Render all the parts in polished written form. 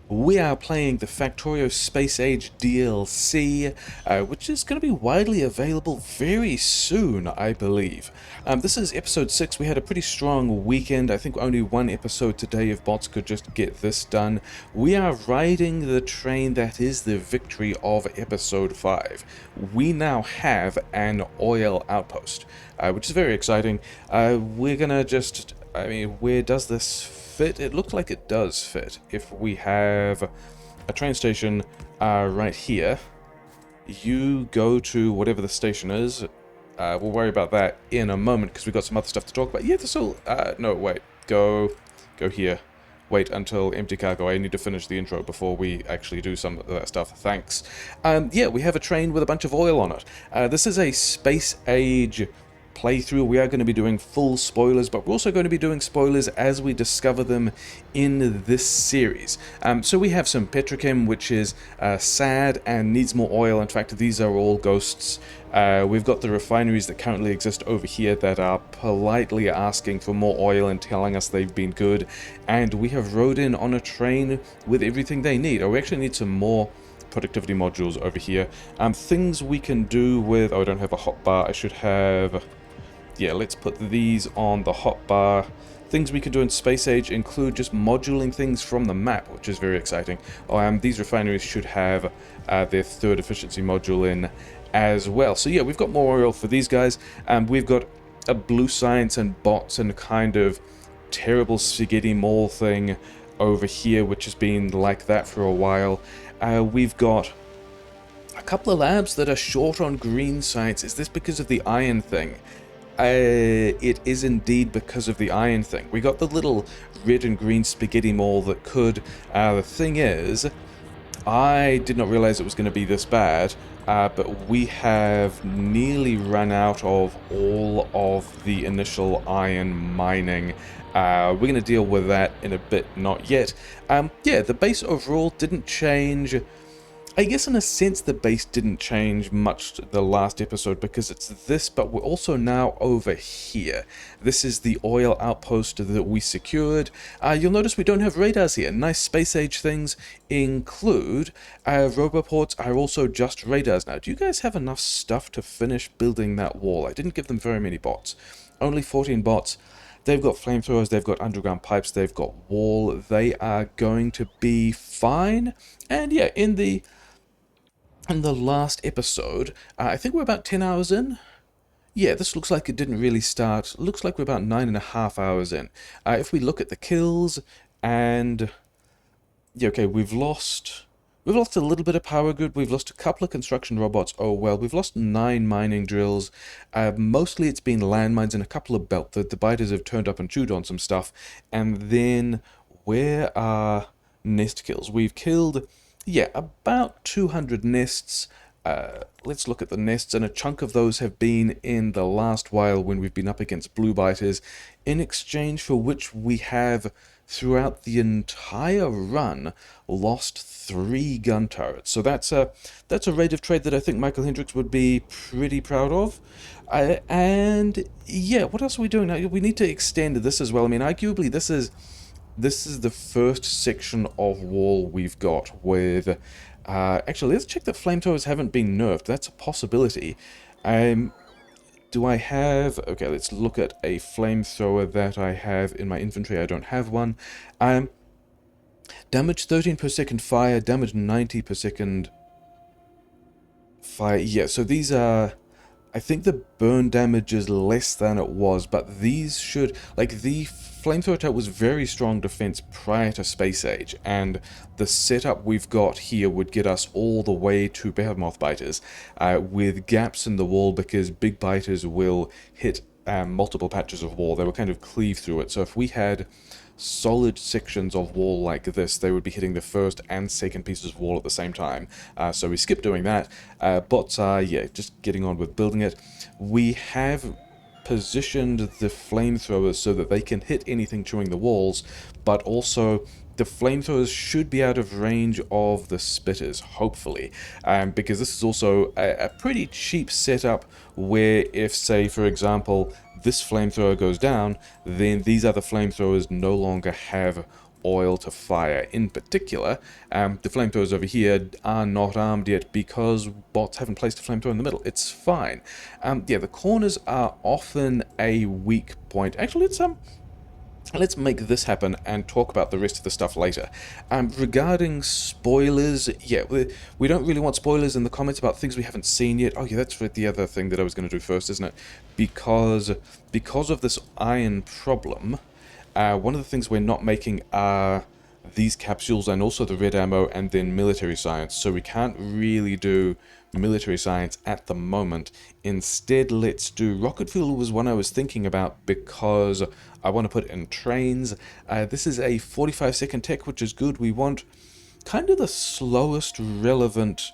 We are playing the Factorio Space Age DLC, which is going to be widely available very soon, I believe. This is episode 6. We had a pretty strong weekend. I think only one episode today if bots could just get this done. We are riding the train that is the victory of episode 5. We now have an oil outpost, which is very exciting. We're going to just... where does this fit? It looks like it does fit. If we have a train station right here, you go to whatever the station is. We'll worry about that in a moment because we've got some other stuff to talk about. Yeah, this will... no, wait. Go here. Wait until empty cargo. I need to finish the intro before we actually do some of that stuff. Thanks. Yeah, we have a train with a bunch of oil on it. This is a space age playthrough. We are going to be doing full spoilers, but we're also going to be doing spoilers as we discover them in this series. So we have some petrochem, which is sad and needs more oil. In fact, these are all ghosts. We've got the refineries that currently exist over here that are politely asking for more oil and telling us they've been good, and we have rode in on a train with everything they need. Oh, we actually need some more productivity modules over here. Things we can do with... oh, I don't have a hotbar. I should have... yeah, let's put these on the hotbar. Things we can do in Space Age include just moduling things from the map, which is very exciting. These refineries should have their third efficiency module in as well. So yeah, we've got more oil for these guys. We've got a blue science and bots and kind of terrible spaghetti mall thing over here, which has been like that for a while. We've got a couple of labs that are short on green science. Is this because of the iron thing? It is indeed because of the iron thing. We got the little red and green spaghetti mall that could. The thing is, I did not realize it was going to be this bad, but we have nearly run out of all of the initial iron mining. We're going to deal with that in a bit, not yet. Yeah, the base overall didn't change. I guess in a sense the base didn't change much the last episode because it's this, but we're also now over here. This is the oil outpost that we secured. You'll notice we don't have radars here. Nice space age things include roboports are also just radars now. Do you guys have enough stuff to finish building that wall? I didn't give them very many bots. Only 14 bots. They've got flamethrowers, they've got underground pipes, they've got wall. They are going to be fine. And yeah, in the last episode, I think we're about 10 hours in. Yeah, this looks like it didn't really start. Looks like we're about 9.5 hours in. If we look at the kills, and yeah, okay, we've lost a little bit of power grid. We've lost a couple of construction robots. Oh well, we've lost 9 mining drills. Mostly it's been landmines and a couple of belt. The biters have turned up and chewed on some stuff. And then where are nest kills? We've killed... yeah, about 200 nests. Let's look at the nests, and a chunk of those have been in the last while when we've been up against blue biters, in exchange for which we have, throughout the entire run, lost 3 gun turrets. So that's a rate of trade that I think Michael Hendricks would be pretty proud of. And yeah, what else are we doing now? We need to extend this as well. I mean, arguably this is the first section of wall we've got with... actually, let's check that flamethrowers haven't been nerfed. That's a possibility. Do I have... okay, let's look at a flamethrower that I have in my inventory. I don't have one. Damage 13 per second fire, damage 90 per second fire. Yeah, so these are... I think the burn damage is less than it was, but these should... like, the flamethrower turret was very strong defense prior to Space Age, and the setup we've got here would get us all the way to behemoth biters, with gaps in the wall, because big biters will hit multiple patches of wall. They will kind of cleave through it, so if we had solid sections of wall like this, they would be hitting the first and second pieces of wall at the same time. So we skipped doing that. But yeah, just getting on with building it. We have positioned the flamethrowers so that they can hit anything chewing the walls, but also the flamethrowers should be out of range of the spitters, hopefully, because this is also a pretty cheap setup where if, say, for example, this flamethrower goes down, then these other flamethrowers no longer have oil to fire. In particular, the flamethrowers over here are not armed yet because bots haven't placed a flamethrower in the middle. It's fine. Yeah, the corners are often a weak point. Actually, let's make this happen and talk about the rest of the stuff later. Regarding spoilers, yeah, we don't really want spoilers in the comments about things we haven't seen yet. Oh yeah, that's the other thing that I was going to do first, isn't it? Because of this iron problem, one of the things we're not making are these capsules and also the red ammo and then military science. So we can't really do military science at the moment. Instead, let's do rocket fuel was one I was thinking about because I want to put in trains. This is a 45-second tech, which is good. We want kind of the slowest relevant.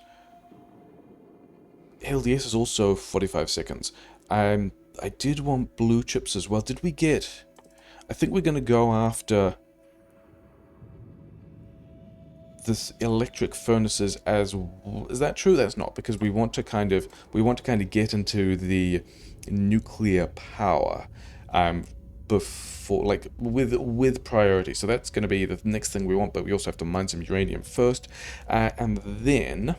LDS is also 45 seconds. I did want blue chips as well. Did we get... I think we're going to go after this electric furnaces as... Is that true? That's not, because we want to kind of get into the nuclear power before, like, with priority. So that's going to be the next thing we want, but we also have to mine some uranium first. And then,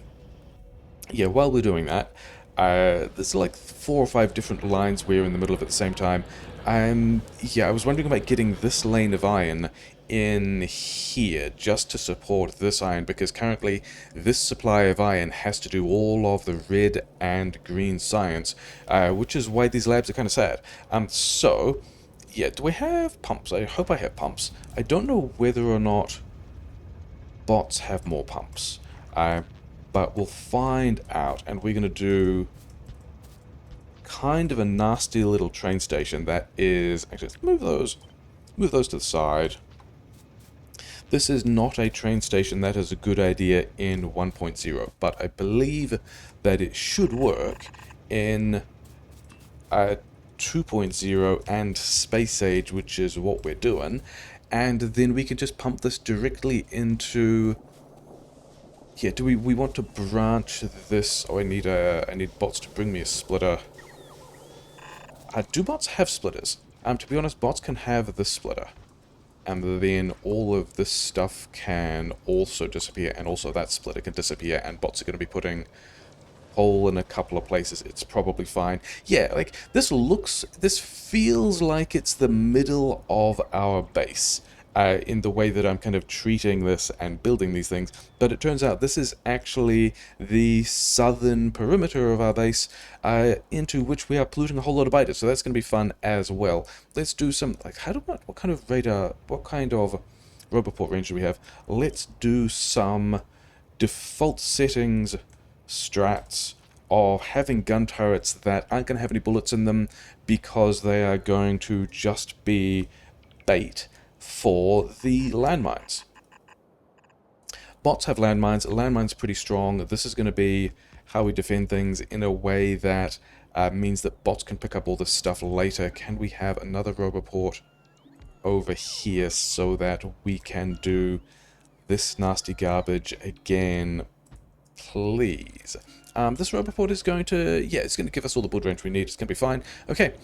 yeah, while we're doing that, there's like 4 or 5 different lines we're in the middle of at the same time. Yeah, I was wondering about getting this lane of iron in here just to support this iron, because currently this supply of iron has to do all of the red and green science, which is why these labs are kind of sad. So, yeah, do we have pumps? I hope I have pumps. I don't know whether or not bots have more pumps, but we'll find out, and we're going to do kind of a nasty little train station that is... Actually, let's move those to the side. This is not a train station that is a good idea in 1.0, but I believe that it should work in 2.0 and Space Age, which is what we're doing, and then we can just pump this directly into... Yeah, do we want to branch this? Oh, I need bots to bring me a splitter. Do bots have splitters? To be honest, bots can have the splitter. And then all of this stuff can also disappear, and also that splitter can disappear, and bots are going to be putting coal in a couple of places. It's probably fine. Yeah, like, this feels like it's the middle of our base. In the way that I'm kind of treating this and building these things, but it turns out this is actually the southern perimeter of our base, into which we are polluting a whole lot of biters, so that's going to be fun as well. Let's do some, like, what kind of radar, what kind of roboport range do we have? Let's do some default settings strats of having gun turrets that aren't going to have any bullets in them, because they are going to just be bait for the landmines. Bots have landmines. Landmines are pretty strong. This is going to be how we defend things in a way that means that bots can pick up all this stuff later. Can we have another roboport over here so that we can do this nasty garbage again, please? This roboport is going to... Yeah, it's going to give us all the build range we need. It's going to be fine. Okay.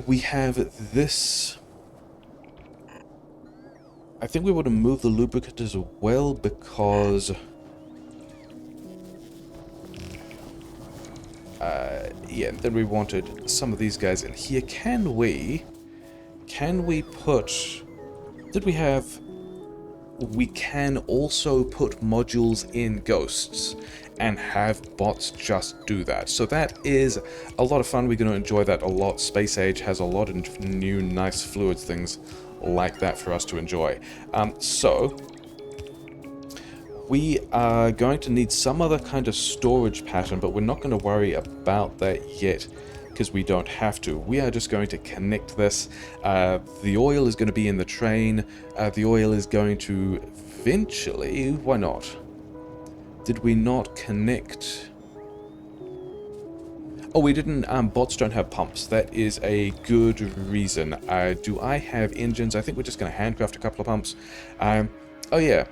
We have this... I think we want to move the lubricant as well, because yeah, then we wanted some of these guys in here. Can we put... Did we have... We can also put modules in ghosts and have bots just do that. So that is a lot of fun. We're going to enjoy that a lot. Space Age has a lot of new nice fluids things like that for us to enjoy. So we are going to need some other kind of storage pattern, but we're not going to worry about that yet because we don't have to. We are just going to connect this. The oil is going to be in the train. The oil is going to eventually... Why not? Did we not connect... Oh, we didn't. Bots don't have pumps. That is a good reason. Do I have engines? I think we're just going to handcraft a couple of pumps. Oh, yeah.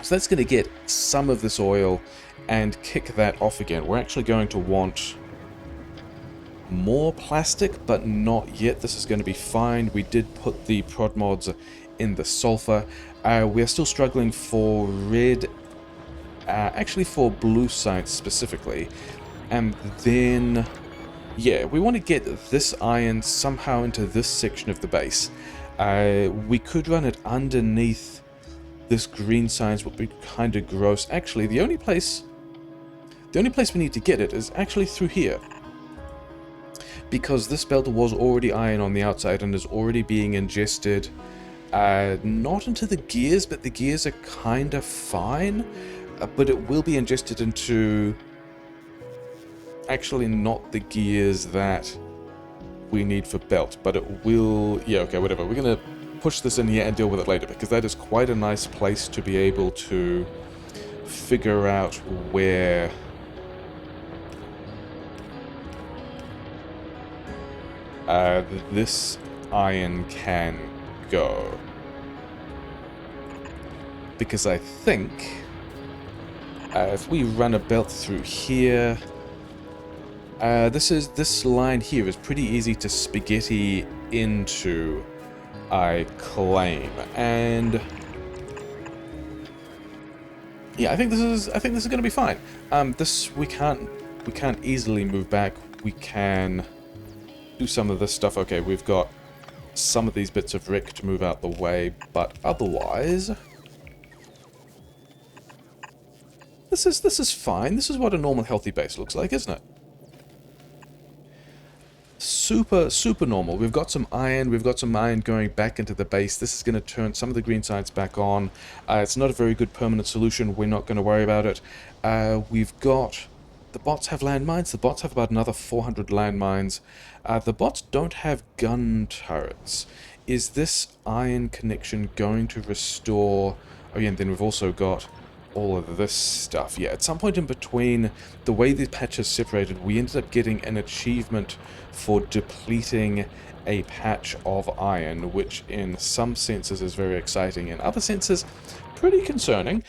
So that's going to get some of this oil and kick that off again. We're actually going to want more plastic, but not yet. This is going to be fine. We did put the prod mods in the sulfur. We are still struggling for red, actually for blue science specifically. And then, yeah, we want to get this iron somehow into this section of the base. We could run it underneath this green science, would be kind of gross. Actually, the only place we need to get it is actually through here. Because this belt was already iron on the outside and is already being ingested, not into the gears, but the gears are kind of fine. But it will be ingested into, actually not the gears that we need for belt, but it will, yeah, okay, whatever. We're going to push this in here and deal with it later, because that is quite a nice place to be able to figure out where this iron can go. Because I think if we run a belt through here, this line here is pretty easy to spaghetti into, I claim, and yeah, I think this is going to be fine. This we can't easily move back. We can do some of this stuff. Okay, we've got some of these bits of brick to move out the way, but otherwise, this is fine. This is what a normal healthy base looks like, isn't it? Super normal. We've got some iron going back into the base. This is going to turn some of the green sides back on. It's not a very good permanent solution. We're not going to worry about it. We've got, the bots have landmines. The bots have about another 400 landmines. The bots don't have gun turrets. Is this iron connection going to restore? Oh yeah, and then we've also got all of this stuff. Yeah, at some point in between, the way the patch is separated, we ended up getting an achievement for depleting a patch of iron, which in some senses is very exciting, in other senses pretty concerning.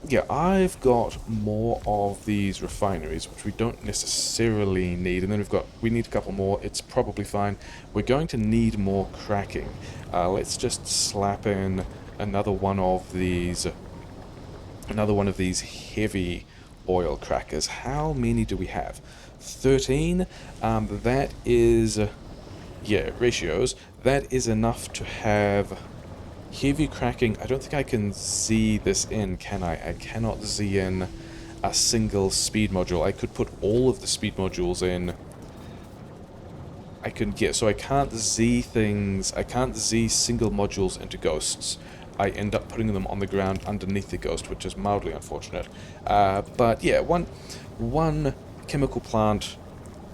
Yeah, I've got more of these refineries, which we don't necessarily need, and then we need a couple more. It's probably fine. We're going to need more cracking. Let's just slap in another one of these heavy oil crackers. How many do we have? 13. That is, yeah, ratios. That is enough to have heavy cracking. I don't think I can Z this in, can I? I cannot Z in a single speed module. I could put all of the speed modules in. So I can't Z things. I can't Z single modules into ghosts. I end up putting them on the ground underneath the ghost, which is mildly unfortunate. But yeah, one chemical plant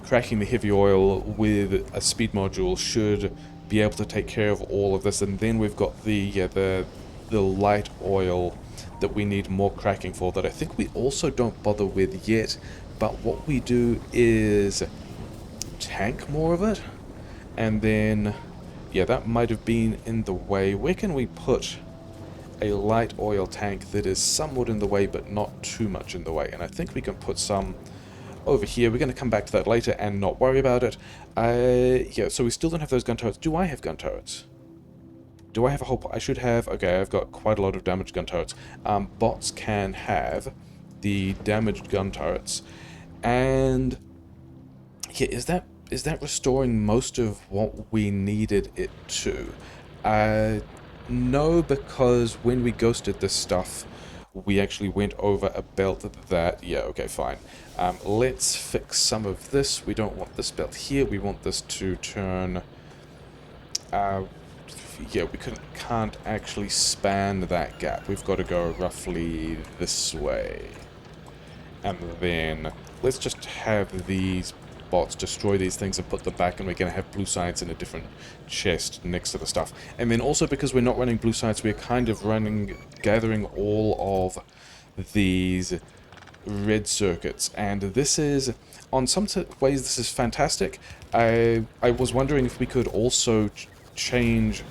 cracking the heavy oil with a speed module should be able to take care of all of this, and then we've got the light oil that we need more cracking for, that I think we also don't bother with yet, but what we do is tank more of it, and then, yeah, that might have been in the way. Where can we put a light oil tank that is somewhat in the way but not too much in the way? And I think we can put some over here. We're going to come back to that later and not worry about it. Yeah, so we still don't have those gun turrets. Do I have gun turrets? Do I have a whole... I should have... Okay, I've got quite a lot of damaged gun turrets. Bots can have the damaged gun turrets. And yeah, is that restoring most of what we needed it to? No, because when we ghosted this stuff, we actually went over a belt that... Yeah, okay, fine. Let's fix some of this. We don't want this belt here. We want this to turn... yeah, we can't actually span that gap. We've got to go roughly this way. And then let's just have these bots destroy these things and put them back, and we're going to have blue science in a different chest next to the stuff. And then also, because we're not running blue science, we're kind of gathering all of these red circuits, and this is, on some ways, this is fantastic. I was wondering if we could also change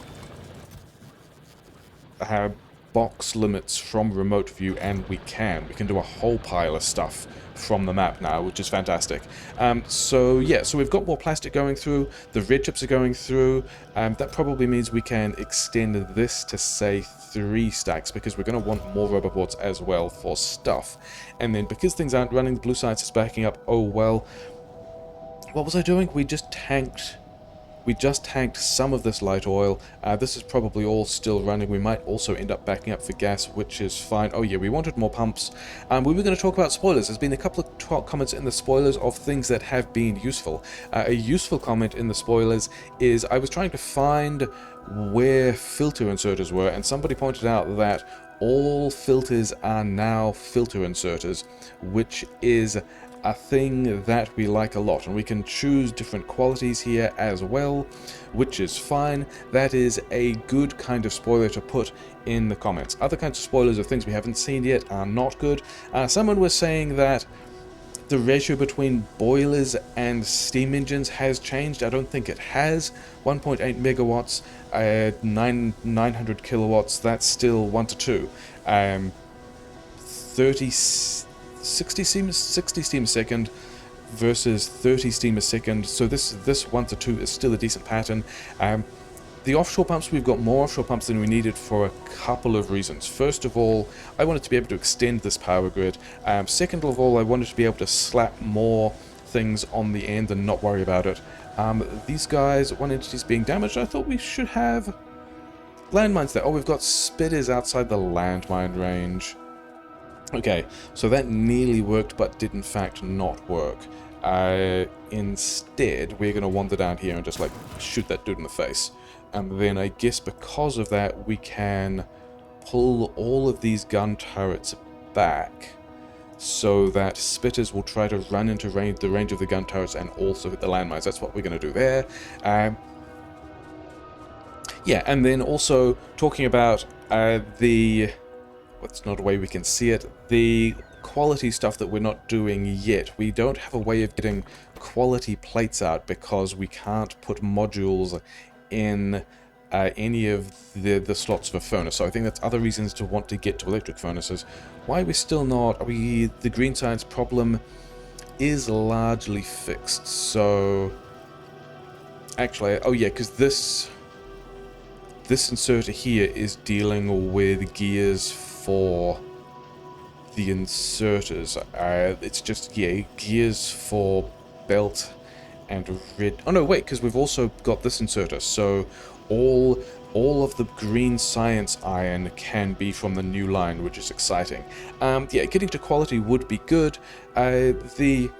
box limits from remote view, and we can do a whole pile of stuff from the map now, which is fantastic. So yeah, so we've got more plastic going through, the red chips are going through. That probably means we can extend this to, say, 3 stacks, because we're going to want more rubber boards as well for stuff. And then because things aren't running, the blue science is backing up. Oh well, what was I doing? We just tanked some of this light oil. This is probably all still running. We might also end up backing up for gas, which is fine. Oh yeah, we wanted more pumps. We were going to talk about spoilers. There's been a couple of comments in the spoilers of things that have been useful. A useful comment in the spoilers is I was trying to find where filter inserters were, and somebody pointed out that all filters are now filter inserters, which is a thing that we like a lot, and we can choose different qualities here as well, which is fine. That is a good kind of spoiler to put in the comments. Other kinds of spoilers of things we haven't seen yet are not good. Someone was saying that the ratio between boilers and steam engines has changed. I don't think it has. 1.8 megawatts, 900 kilowatts, that's still 1 to 2. 60 steam a second versus 30 steam a second, so this 1 to 2 is still a decent pattern. The offshore pumps, we've got more offshore pumps than we needed for a couple of reasons. First of all, I wanted to be able to extend this power grid. Second of all, I wanted to be able to slap more things on the end and not worry about it. These guys, one entity's being damaged. I thought we should have landmines there. Oh, we've got spitters outside the landmine range. Okay, so that nearly worked, but did in fact not work. Instead, we're going to wander down here and just, like, shoot that dude in the face. And then I guess because of that, we can pull all of these gun turrets back so that spitters will try to run into the range of the gun turrets and also hit the landmines. That's what we're going to do there. Yeah, and then also talking about it's not a way we can see it, the quality stuff that we're not doing yet. We don't have a way of getting quality plates out because we can't put modules in any of the slots of a furnace. So I think that's other reasons to want to get to electric furnaces. Why are we still not? The green science problem is largely fixed. So actually, oh yeah, because this inserter here is dealing with gears for the inserters. It's just, yeah, gears for belt and red. Oh no, wait, because we've also got this inserter. So all of the green science iron can be from the new line, which is exciting. Yeah, getting to quality would be good. The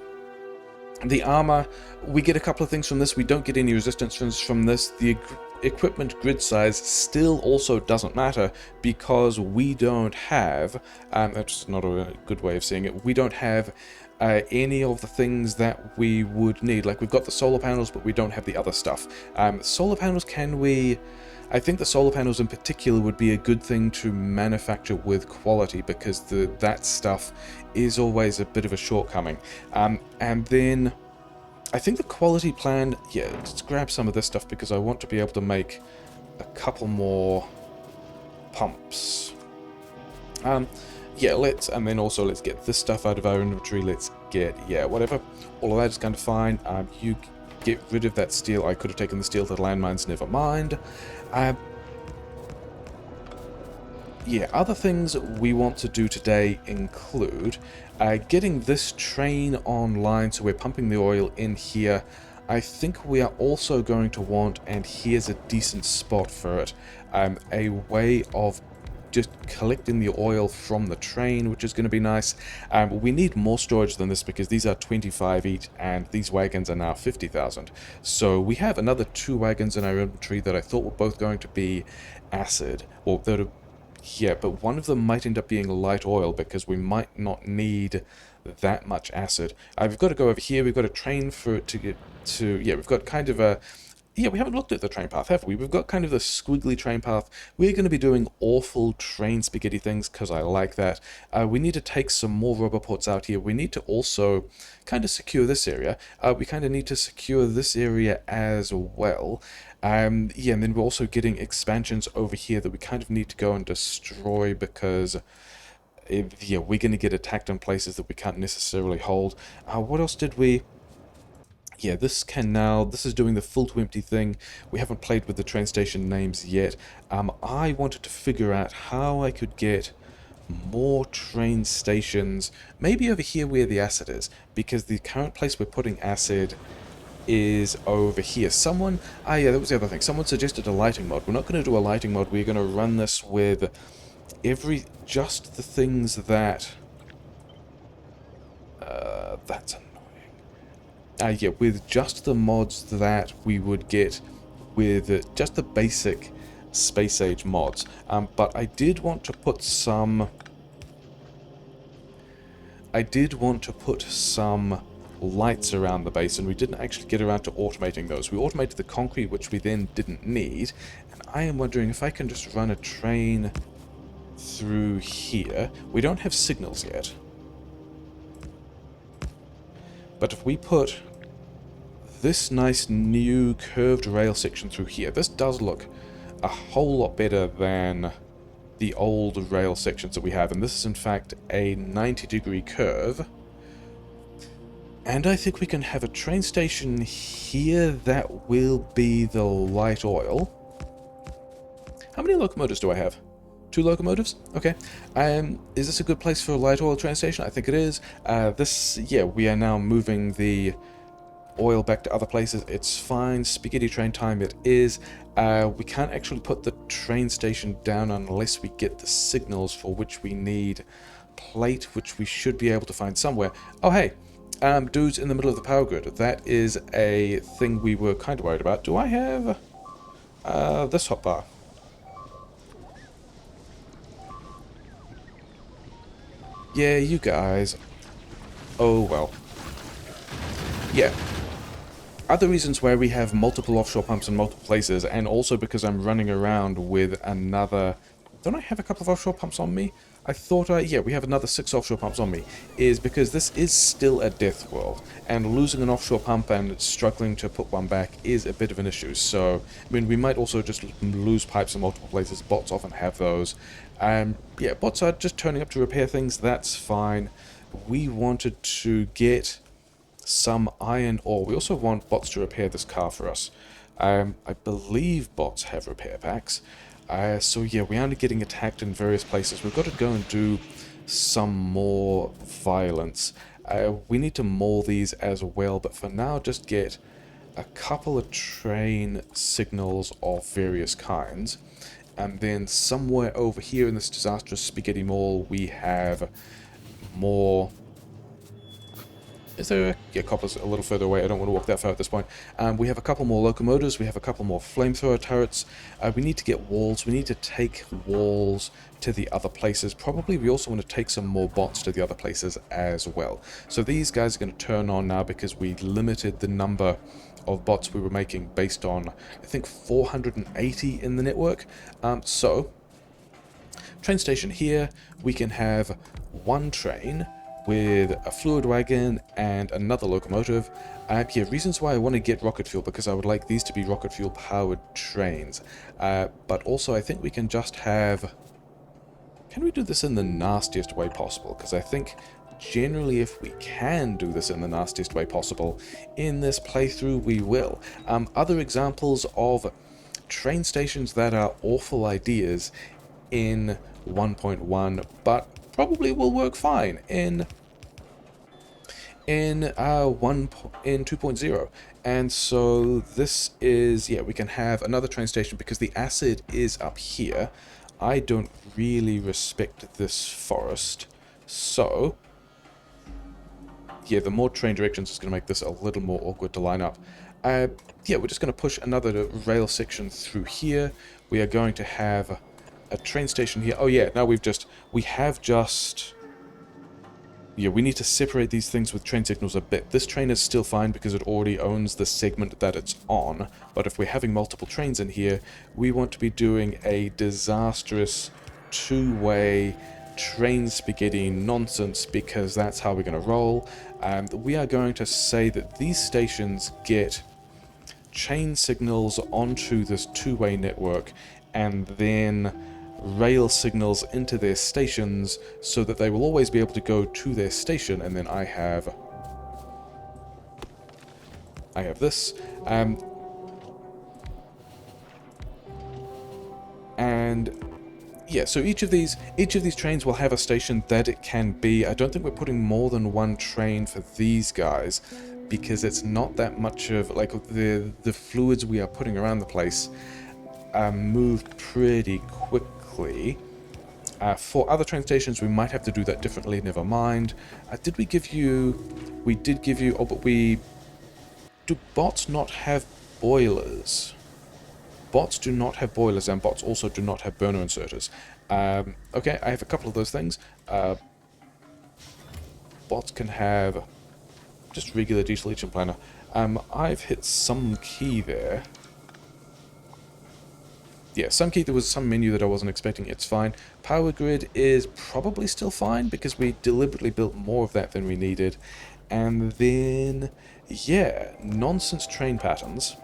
armor, we get a couple of things from this. We don't get any resistance from this. The equipment grid size still also doesn't matter because we don't have, that's not a good way of saying it, we don't have any of the things that we would need. Like, we've got the solar panels, but we don't have the other stuff. Solar panels, I think the solar panels in particular would be a good thing to manufacture with quality, because that stuff is always a bit of a shortcoming. And then I think the quality plan, yeah, let's grab some of this stuff because I want to be able to make a couple more pumps. Yeah, and then also let's get this stuff out of our inventory. Let's get, yeah, whatever. All of that is kind of fine. You get rid of that steel. I could have taken the steel to the landmines, never mind. Yeah, other things we want to do today include getting this train online, so we're pumping the oil in here. I think we are also going to want, and here's a decent spot for it, a way of just collecting the oil from the train, which is going to be nice. We need more storage than this because these are 25 each, and these wagons are now 50,000. So we have another 2 wagons in our inventory that I thought were both going to be acid, or that are, yeah, but one of them might end up being light oil because we might not need that much acid. We've got to go over here. We've got a train for it to get to, yeah, we've got kind of a, yeah, we haven't looked at the train path, have we? We've got kind of the squiggly train path. We're going to be doing awful train spaghetti things because I like that. We need to take some more rubber ports out here. We need to also kind of secure this area. We kind of need to secure this area as well. Yeah, and then we're also getting expansions over here that we kind of need to go and destroy because yeah, we're going to get attacked in places that we can't necessarily hold. What else did we... Yeah, this is doing the full to empty thing. We haven't played with the train station names yet. I wanted to figure out how I could get more train stations, maybe over here where the acid is, because the current place we're putting acid is over here. Yeah, that was the other thing. Someone suggested a lighting mod. We're not going to do a lighting mod. We're going to run this with just the things that... that's yeah, with just the mods that we would get with just the basic space age mods. But I did want to put some... lights around the base, and we didn't actually get around to automating those. We automated the concrete, which we then didn't need, and I am wondering if I can just run a train through here. We don't have signals yet, but if we put this nice new curved rail section through here, this does look a whole lot better than the old rail sections that we have, and this is in fact a 90-degree curve. And I think we can have a train station here that will be the light oil. How many locomotives do I have? 2 locomotives? Okay. Is this a good place for a light oil train station? I think it is. Yeah, we are now moving the oil back to other places. It's fine. Spaghetti train time it is. We can't actually put the train station down unless we get the signals for which we need plate, which we should be able to find somewhere. Oh, hey. Dudes in the middle of the power grid. That is a thing we were kind of worried about. Do I have this hotbar? Yeah, you guys. Oh, well. Yeah. Other reasons why we have multiple offshore pumps in multiple places, and also because I'm running around with another... Don't I have a couple of offshore pumps on me? I thought yeah, we have another 6 offshore pumps on me, is because this is still a Deathworld, and losing an offshore pump and struggling to put one back is a bit of an issue. So, I mean, we might also just lose pipes in multiple places. Bots often have those. Yeah, bots are just turning up to repair things. That's fine. We wanted to get some iron ore. We also want bots to repair this car for us. I believe bots have repair packs. So yeah, we are getting attacked in various places. We've got to go and do some more violence. We need to maul these as well, but for now just get a couple of train signals of various kinds. And then somewhere over here in this disastrous spaghetti mall, we have more... Is there a... Yeah, copper's a little further away. I don't want to walk that far at this point. We have a couple more locomotives. We have a couple more flamethrower turrets. We need to get walls. We need to take walls to the other places. Probably we also want to take some more bots to the other places as well. So these guys are going to turn on now because we limited the number of bots we were making based on, I think, 480 in the network. So, train station here. We can have one train with a fluid wagon and another locomotive. Yeah, reasons why I want to get rocket fuel, because I would like these to be rocket fuel powered trains. But also I think we can just have... Can we do this in the nastiest way possible? Because I think generally if we can do this in the nastiest way possible, in this playthrough we will. Other examples of train stations that are awful ideas in 1.1, but probably will work fine in 2.0. And so this is, yeah, we can have another train station because the acid is up here. I don't really respect this forest, so yeah, the more train directions is going to make this a little more awkward to line up. Yeah, we're just going to push another rail section through here. We are going to have a train station here. Oh yeah, now we have just... Yeah, we need to separate these things with train signals a bit. This train is still fine because it already owns the segment that it's on, but if we're having multiple trains in here, we want to be doing a disastrous two-way train spaghetti nonsense because that's how we're going to roll. We are going to say that these stations get chain signals onto this two-way network, and then rail signals into their stations so that they will always be able to go to their station. And then I have this, and yeah, so each of these trains will have a station that it can be. I don't think we're putting more than one train for these guys, because it's not that much of, like, the fluids we are putting around the place move pretty quickly. For other train stations, we might have to do that differently. Never mind. Did we give you? We did give you. Oh, but we do. Bots not have boilers? Bots do not have boilers, and bots also do not have burner inserters. Okay, I have a couple of those things. Bots can have just regular deletion planner. I've hit some key there. Yeah, some key, there was some menu that I wasn't expecting. It's fine. Power grid is probably still fine because we deliberately built more of that than we needed. And then, yeah, nonsense train patterns,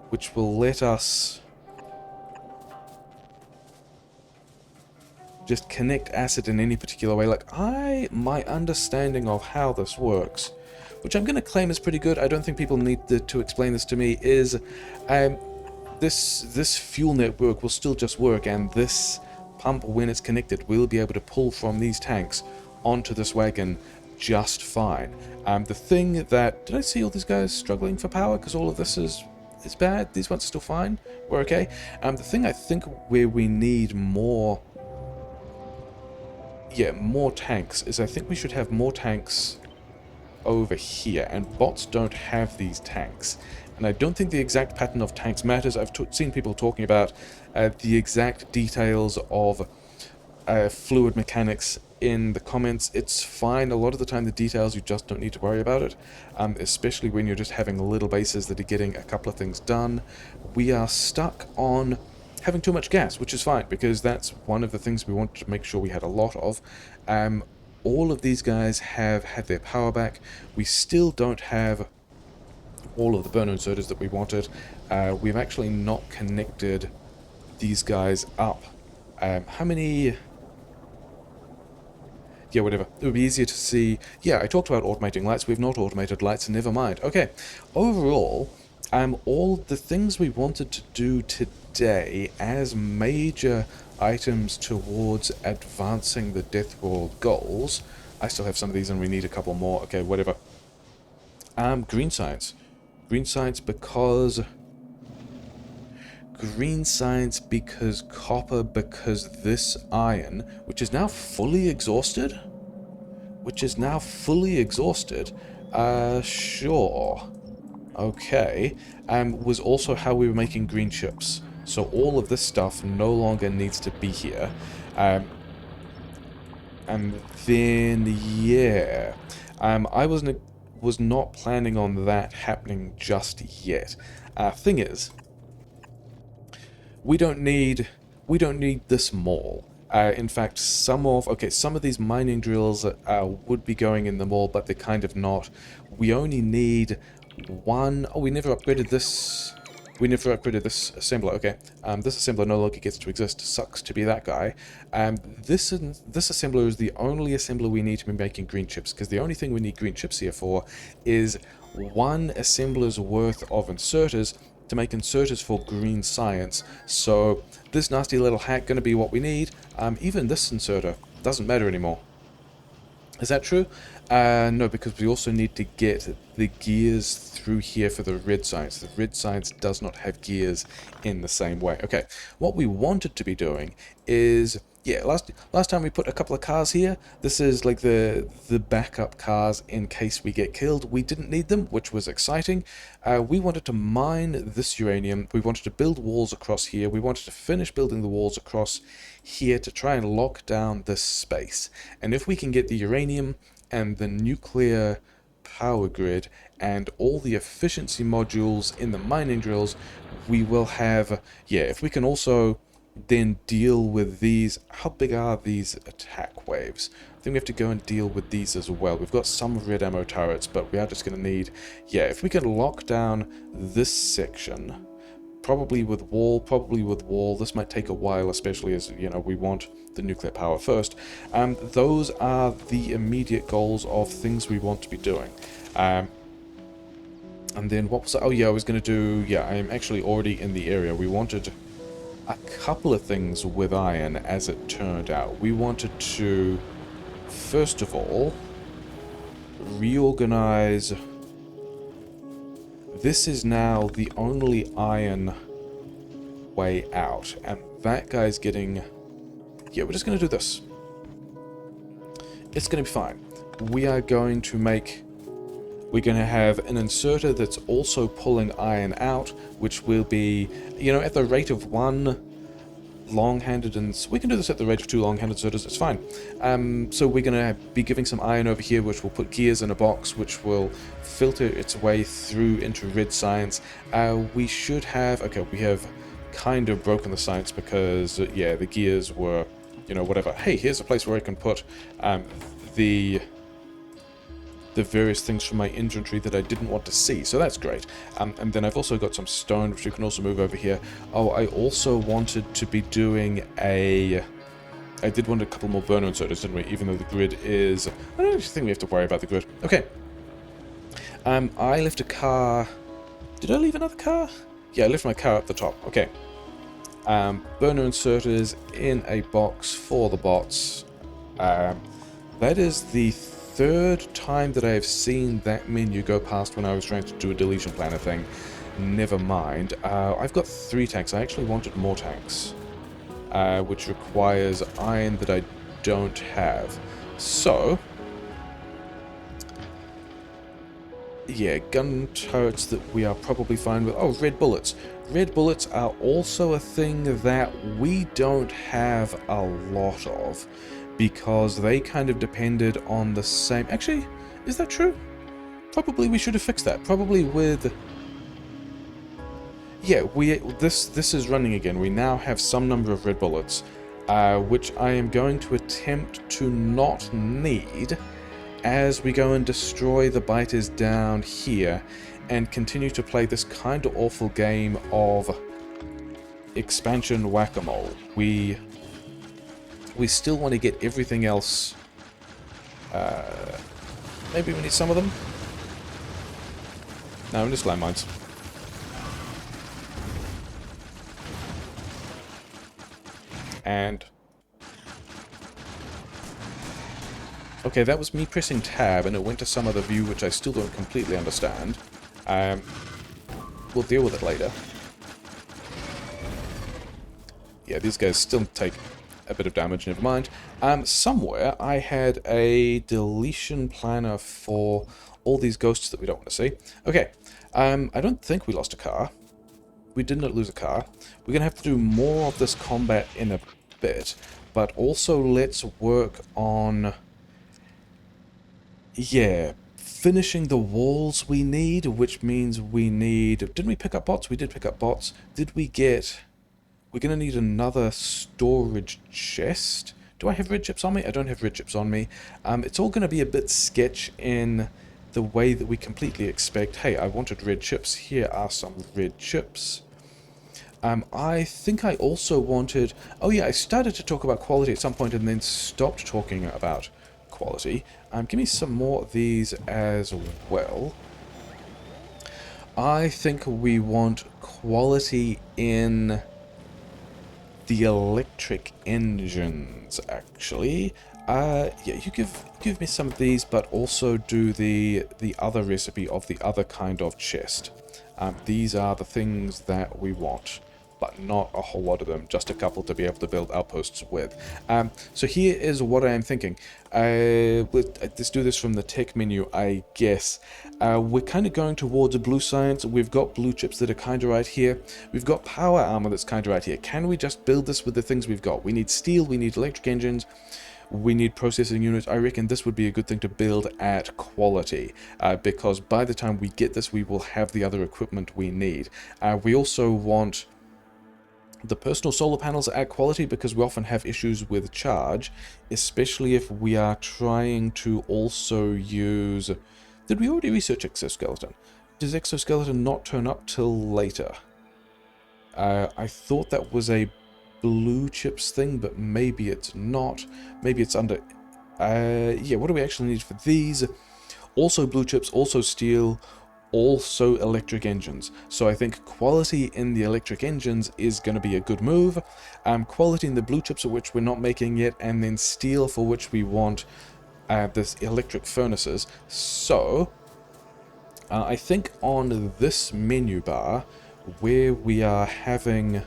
which will let us just connect acid in any particular way. Like, my understanding of how this works, which I'm going to claim is pretty good, I don't think people need to explain this to me, is this fuel network will still just work, and this pump, when it's connected, will be able to pull from these tanks onto this wagon just fine. The thing that... Did I see all these guys struggling for power because all of this is bad? These ones are still fine. We're okay. The thing I think where we need more... Yeah, more tanks, is I think we should have more tanks over here, and bots don't have these tanks. And I don't think the exact pattern of tanks matters. I've seen people talking about the exact details of fluid mechanics in the comments. It's fine. A lot of the time the details, you just don't need to worry about it, especially when you're just having little bases that are getting a couple of things done. We are stuck on having too much gas, which is fine, because that's one of the things we wanted to make sure we had a lot of. All of these guys have had their power back. We still don't have all of the burner inserters that we wanted. We've actually not connected these guys up. How many... Yeah, whatever. It would be easier to see... Yeah, I talked about automating lights. We've not automated lights, never mind. Okay, overall, all the things we wanted to do today as major items towards advancing the Deathworld goals... I still have some of these and we need a couple more. Okay, whatever. Green science. Green science because... Green science because copper, because this iron, which is now fully exhausted? Sure. Okay. Was also how we were making green chips. So all of this stuff no longer needs to be here. And then, yeah. I was not planning on that happening just yet. Thing is, we don't need this mall. In fact, some of these mining drills would be going in the mall, but they're kind of not. We only need one. Oh, we never upgraded this. We never upgraded this assembler. Okay, this assembler no longer gets to exist. Sucks to be that guy. This assembler is the only assembler we need to be making green chips, because the only thing we need green chips here for is one assembler's worth of inserters to make inserters for green science. So this nasty little hack going to be what we need. Even this inserter doesn't matter anymore. Is that true? No, because we also need to get the gears through here for the red science. The red science does not have gears in the same way. Okay, what we wanted to be doing is... Yeah, last time we put a couple of cars here. This is like the backup cars in case we get killed. We didn't need them, which was exciting. We wanted to mine this uranium. We wanted to build walls across here. We wanted to finish building the walls across here to try and lock down this space. And if we can get the uranium and the nuclear power grid and all the efficiency modules in the mining drills, we will have... Yeah, if we can also then deal with these. How big are these attack waves? I think we have to go and deal with these as well. We've got some red ammo turrets, but we are just going to need... Yeah, if we can lock down this section, probably with wall, probably with wall. This might take a while, especially as, you know, we want the nuclear power first. Those are the immediate goals of things we want to be doing. And then what was... Oh, yeah, I was going to do... Yeah, I am actually already in the area. We wanted a couple of things with iron, as it turned out. We wanted to, first of all, reorganize. This is now the only iron way out, and that guy's getting... Yeah, we're just going to do this. It's going to be fine. We are going to make... We're going to have an inserter that's also pulling iron out, which will be, you know, at the rate of one long-handed, and we can do this at the rate of 2 long-handed inserters, it's fine. So we're going to be giving some iron over here, which will put gears in a box, which will filter its way through into red science. We should have... Okay, we have kind of broken the science because, yeah, the gears were, you know, whatever. Hey, here's a place where I can put the various things from my inventory that I didn't want to see, so that's great. And then I've also got some stone, which we can also move over here. Oh, I also wanted to be doing a... I did want a couple more burner inserters, didn't we? Even though the grid is... I don't think we have to worry about the grid. Okay. I left a car... Did I leave another car? Yeah, I left my car at the top. Okay. Burner inserters in a box for the bots. That is the third time that I have seen that menu go past when I was trying to do a deletion planner thing. Never mind. I've got 3 tanks. I actually wanted more tanks, which requires iron that I don't have. So, yeah, gun turrets that we are probably fine with. Oh, red bullets. Red bullets are also a thing that we don't have a lot of, because they kind of depended on the same... Actually, is that true? Probably we should have fixed that. Probably with... Yeah, this is running again. We now have some number of red bullets, which I am going to attempt to not need as we go and destroy the biters down here and continue to play this kind of awful game of expansion whack-a-mole. We still want to get everything else. Maybe we need some of them? No, I'm just landmines. And... Okay, that was me pressing tab and it went to some other view which I still don't completely understand. We'll deal with it later. Yeah, these guys still take a bit of damage, never mind. Somewhere I had a deletion planner for all these ghosts that we don't want to see. Okay, I don't think we lost a car. We did not lose a car. We're going to have to do more of this combat in a bit, but also let's work on... Yeah, finishing the walls we need, which means we need... Didn't we pick up bots? We did pick up bots. Did we get... We're going to need another storage chest. Do I have red chips on me? I don't have red chips on me. It's all going to be a bit sketch in the way that we completely expect. Hey, I wanted red chips. Here are some red chips. I think I also wanted... Oh yeah, I started to talk about quality at some point and then stopped talking about quality. Give me some more of these as well. I think we want quality in... the electric engines, actually. Yeah, you give me some of these, but also do the other recipe of the other kind of chest. These are the things that we want, but not a whole lot of them, just a couple to be able to build outposts with. So here is what I am thinking. Let's do this from the tech menu, I guess. We're kind of going towards a blue science. We've got blue chips that are kind of right here. We've got power armor that's kind of right here. Can we just build this with the things we've got? We need steel, we need electric engines, we need processing units. I reckon this would be a good thing to build at quality, because by the time we get this, we will have the other equipment we need. We also want The personal solar panels are at quality because we often have issues with charge, especially if we are trying to also use... Did we already research exoskeleton? Does exoskeleton not turn up till later? I thought that was a blue chips thing, but maybe it's not. Maybe it's under... yeah, what do we actually need for these? Also blue chips, also steel, also electric engines. So I think quality in the electric engines is going to be a good move. Quality in the blue chips, of which we're not making yet, and then steel, for which we want this electric furnaces. So I think on this menu bar, where we are having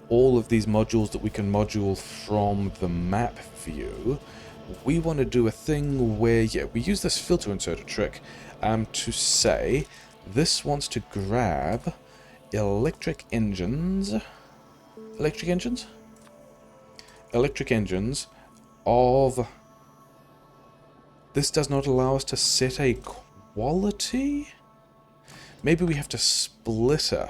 all of these modules that we can module from the map view, we want to do a thing where, yeah, we use this filter inserter trick to say this wants to grab electric engines of... This does not allow us to set a quality? Maybe we have to splitter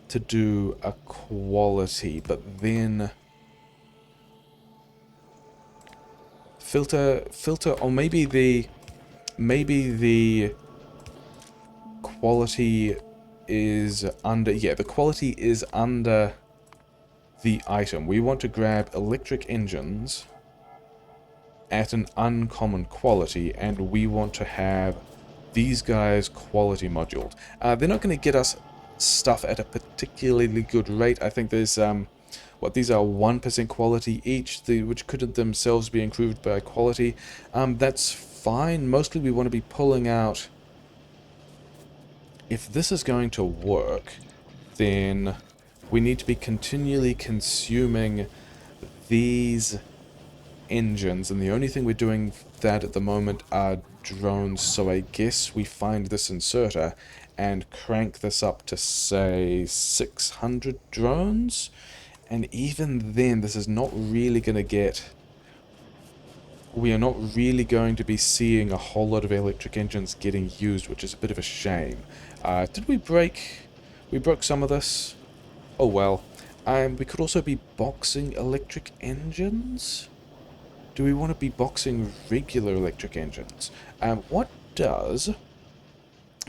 to do a quality, but then filter, or maybe the quality is under, yeah, the quality is under the item. We want to grab electric engines at an uncommon quality, and we want to have these guys quality moduled. They're not going to get us stuff at a particularly good rate. I think there's what, these are 1% quality each, which could themselves be improved by quality. That's fine. Mostly we want to be pulling out... If this is going to work, then we need to be continually consuming these engines, and the only thing we're doing that at the moment are drones, so I guess we find this inserter and crank this up to, say, 600 drones, and even then this is not really going to get... We are not really going to be seeing a whole lot of electric engines getting used, which is a bit of a shame. Did we break... We broke some of this? Oh well. We could also be boxing electric engines? Do we want to be boxing regular electric engines? What does...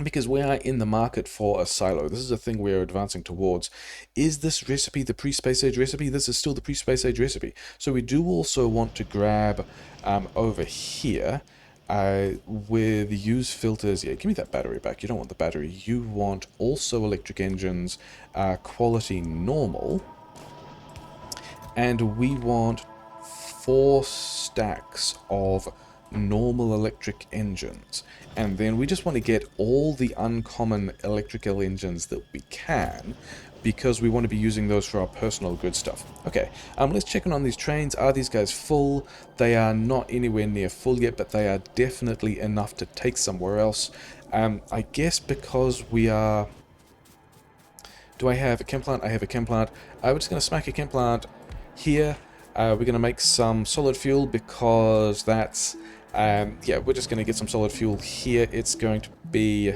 Because we are in the market for a silo, this is a thing we're advancing towards. Is this recipe the pre-space age recipe? This is still the pre-space age recipe. So we do also want to grab over here with use filters. Yeah, give me that battery back. You don't want the battery. You want also electric engines, quality normal. And we want 4 stacks of normal electric engines, and then we just want to get all the uncommon electrical engines that we can, because we want to be using those for our personal good stuff. Okay, let's check in on these trains. Are these guys full? They are not anywhere near full yet, but they are definitely enough to take somewhere else. I guess because we are... Do I have a chem plant? I have a chem plant. We're just going to smack a chem plant here. We're going to make some solid fuel because that's... yeah, we're just going to get some solid fuel here. It's going to be...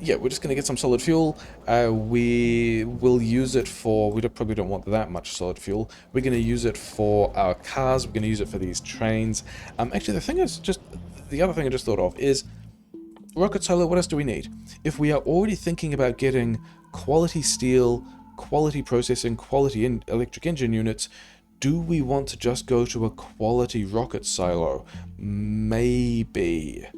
Yeah, we're just going to get some solid fuel. We will use it for... We probably don't want that much solid fuel. We're going to use it for our cars. We're going to use it for these trains. Actually, the thing is just... The other thing I just thought of is... Rocket silo, what else do we need? If we are already thinking about getting quality steel, quality processing, quality electric engine units, do we want to just go to a quality rocket silo? Maybe.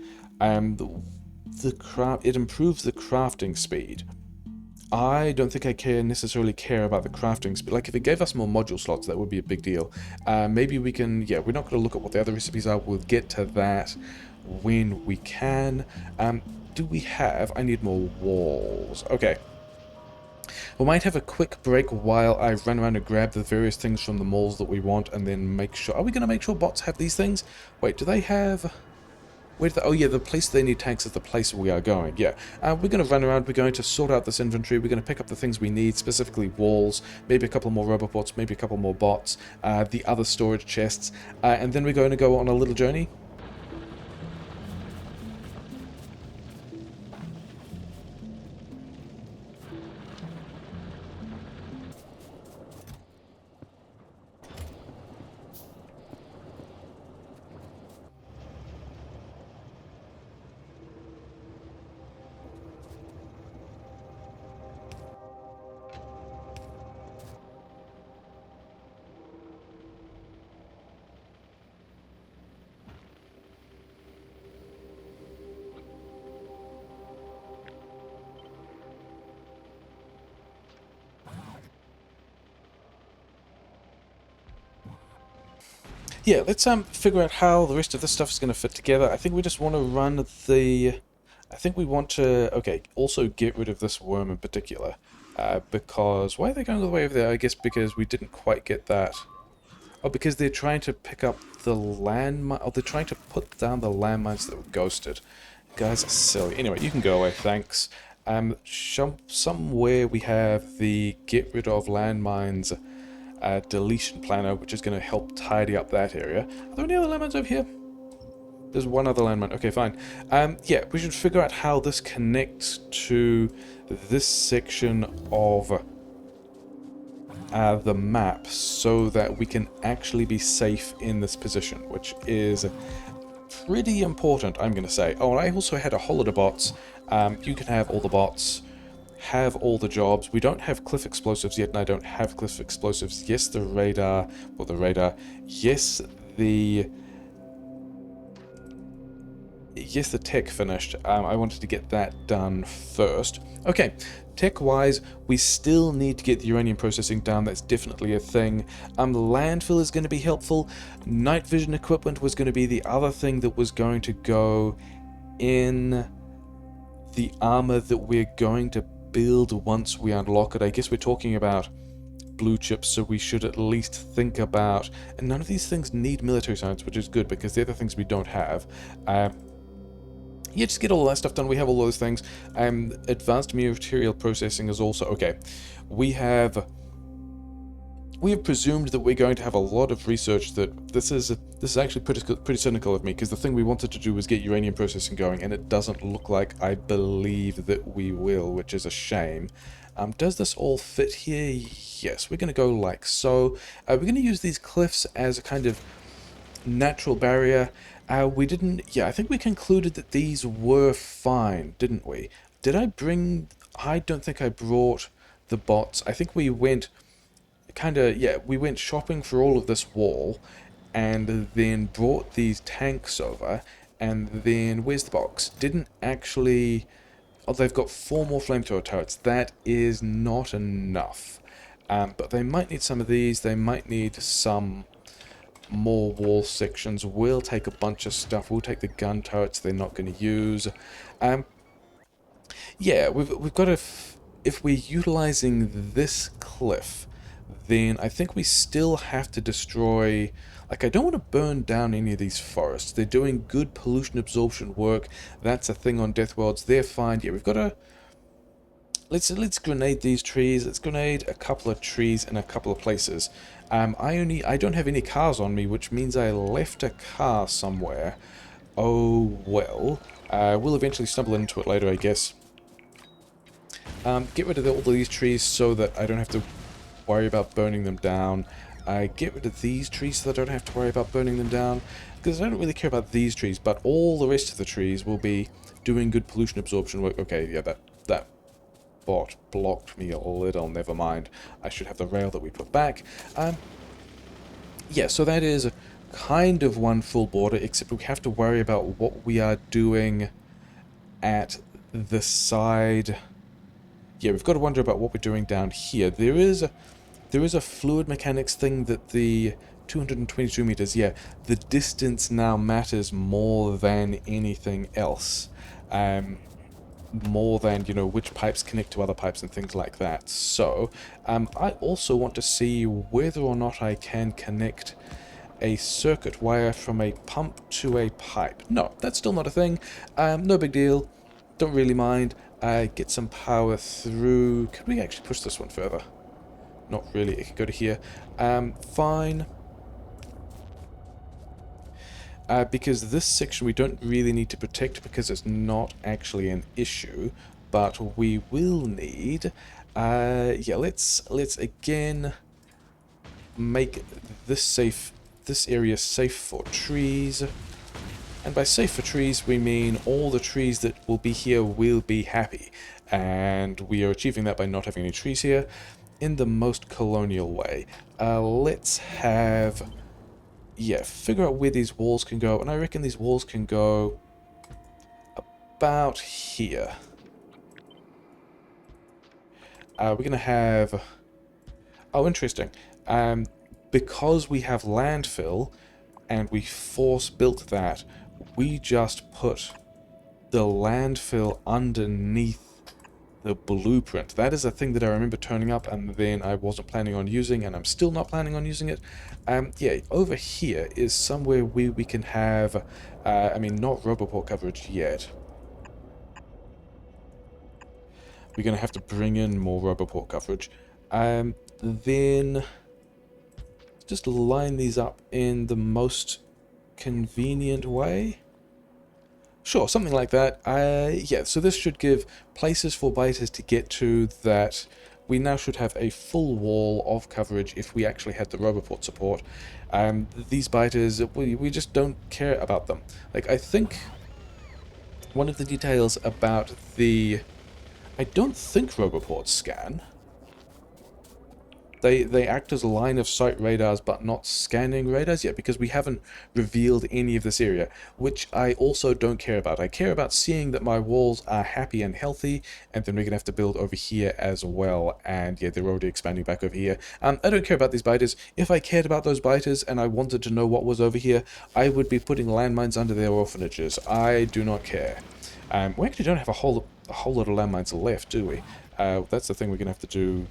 It improves the crafting speed. I don't think I necessarily care about the crafting speed. Like, if it gave us more module slots, that would be a big deal. Maybe we can... Yeah, we're not going to look at what the other recipes are. We'll get to that when we can. Do we have... I need more walls. Okay. We might have a quick break while I run around and grab the various things from the malls that we want, and then make sure... Are we going to make sure bots have these things? Wait, do they have... Oh yeah, the place they need tanks is the place we are going, yeah. We're going to run around, we're going to sort out this inventory, we're going to pick up the things we need, specifically walls, maybe a couple more robobots, maybe a couple more bots, the other storage chests, and then we're going to go on a little journey. Yeah, let's figure out how the rest of this stuff is going to fit together. I think we just want to run the... I think we want to, okay, also get rid of this worm in particular. Because, why are they going all the way over there? I guess because we didn't quite get that. Oh, because they're trying to pick up the landmine. Oh, they're trying to put down the landmines that were ghosted. Guys are silly. Anyway, you can go away, thanks. Somewhere we have the get rid of landmines deletion planner, which is going to help tidy up that area. Are there any other landmines over here? There's one other landmine. Okay, fine. Yeah, we should figure out how this connects to this section of the map so that we can actually be safe in this position, which is pretty important, I'm going to say. Oh, and I also had a whole lot of bots. You can have all the bots, have all the jobs. We don't have cliff explosives yet, and I don't have cliff explosives. Yes, the radar, or the radar. Yes, the tech finished. I wanted to get that done first. Okay, tech-wise, we still need to get the uranium processing done. That's definitely a thing. The landfill is going to be helpful. Night vision equipment was going to be the other thing that was going to go in the armor that we're going to build once we unlock it. I guess we're talking about blue chips, so we should at least think about... And none of these things need military science, which is good, because they're the things we don't have. Yeah, just get all that stuff done. We have all those things. Advanced material processing is also... Okay, we have presumed that we're going to have a lot of research. That this is actually pretty cynical of me, because the thing we wanted to do was get uranium processing going, and it doesn't look like I believe that we will, which is a shame. Does this all fit here? Yes, we're going to go like so. We're going to use these cliffs as a kind of natural barrier. We didn't... Yeah, I think we concluded that these were fine, didn't we? Did I bring... I don't think I brought the bots. I think we went... Yeah, we went shopping for all of this wall, and then brought these tanks over, and then... Where's the box? Didn't actually... Oh, they've got 4 more flamethrower turrets. That is not enough. But they might need some of these. They might need some... more wall sections. We'll take a bunch of stuff. We'll take the gun turrets they're not going to use. Yeah, we've got to... If we're utilizing this cliff, then I think we still have to destroy... Like, I don't want to burn down any of these forests. They're doing good pollution absorption work. That's a thing on Deathworlds. They're fine. Yeah, we've got to... Let's grenade these trees. Let's grenade a couple of trees in a couple of places. I don't have any cars on me, which means I left a car somewhere. Oh well. We'll eventually stumble into it later, I guess. Get rid of all these trees so that I don't have to worry about burning them down. Get rid of these trees so that I don't have to worry about burning them down. Because I don't really care about these trees, but all the rest of the trees will be doing good pollution absorption work. Okay, yeah, that bot blocked me a little, never mind. I should have the rail that we put back. Yeah, so that is kind of one full border, except we have to worry about what we are doing at the side. Yeah, we've got to wonder about what we're doing down here. There is a fluid mechanics thing that the 222 meters, yeah, the distance now matters more than anything else. More than, you know, which pipes connect to other pipes and things like that. So, I also want to see whether or not I can connect a circuit wire from a pump to a pipe. No, that's still not a thing. No big deal. Don't really mind. Get some power through... Could we actually push this one further? Not really. It could go to here. Fine. Because this section we don't really need to protect because it's not actually an issue, but we will need... yeah, let's again make this area safe for trees. And by safe for trees, we mean all the trees that will be here will be happy. And we are achieving that by not having any trees here in the most colonial way. Let's have... Yeah, figure out where these walls can go, and I reckon these walls can go about here. We're going to have... Oh, interesting. Because we have landfill, and we force built that, we just put the landfill underneath the blueprint. That is a thing that I remember turning up and then I wasn't planning on using, and I'm still not planning on using it. Yeah, over here is somewhere where we can have, I mean, not Roboport coverage yet. We're going to have to bring in more Roboport coverage. Then just line these up in the most convenient way. Sure, something like that. Yeah, so this should give places for biters to get to that we now should have a full wall of coverage if we actually had the Roboport support. These biters, we just don't care about them. Like, I think one of the details about the... I don't think Roboports scan. They act as line of sight radars but not scanning radars yet, because we haven't revealed any of this area, which I also don't care about. I care about seeing that my walls are happy and healthy, and then we're gonna have to build over here as well, and yeah, they're already expanding back over here. I don't care about these biters. If I cared about those biters and I wanted to know what was over here, I would be putting landmines under their orphanages. I do not care. We actually don't have a whole lot of landmines left, do we? That's the thing we're gonna have to do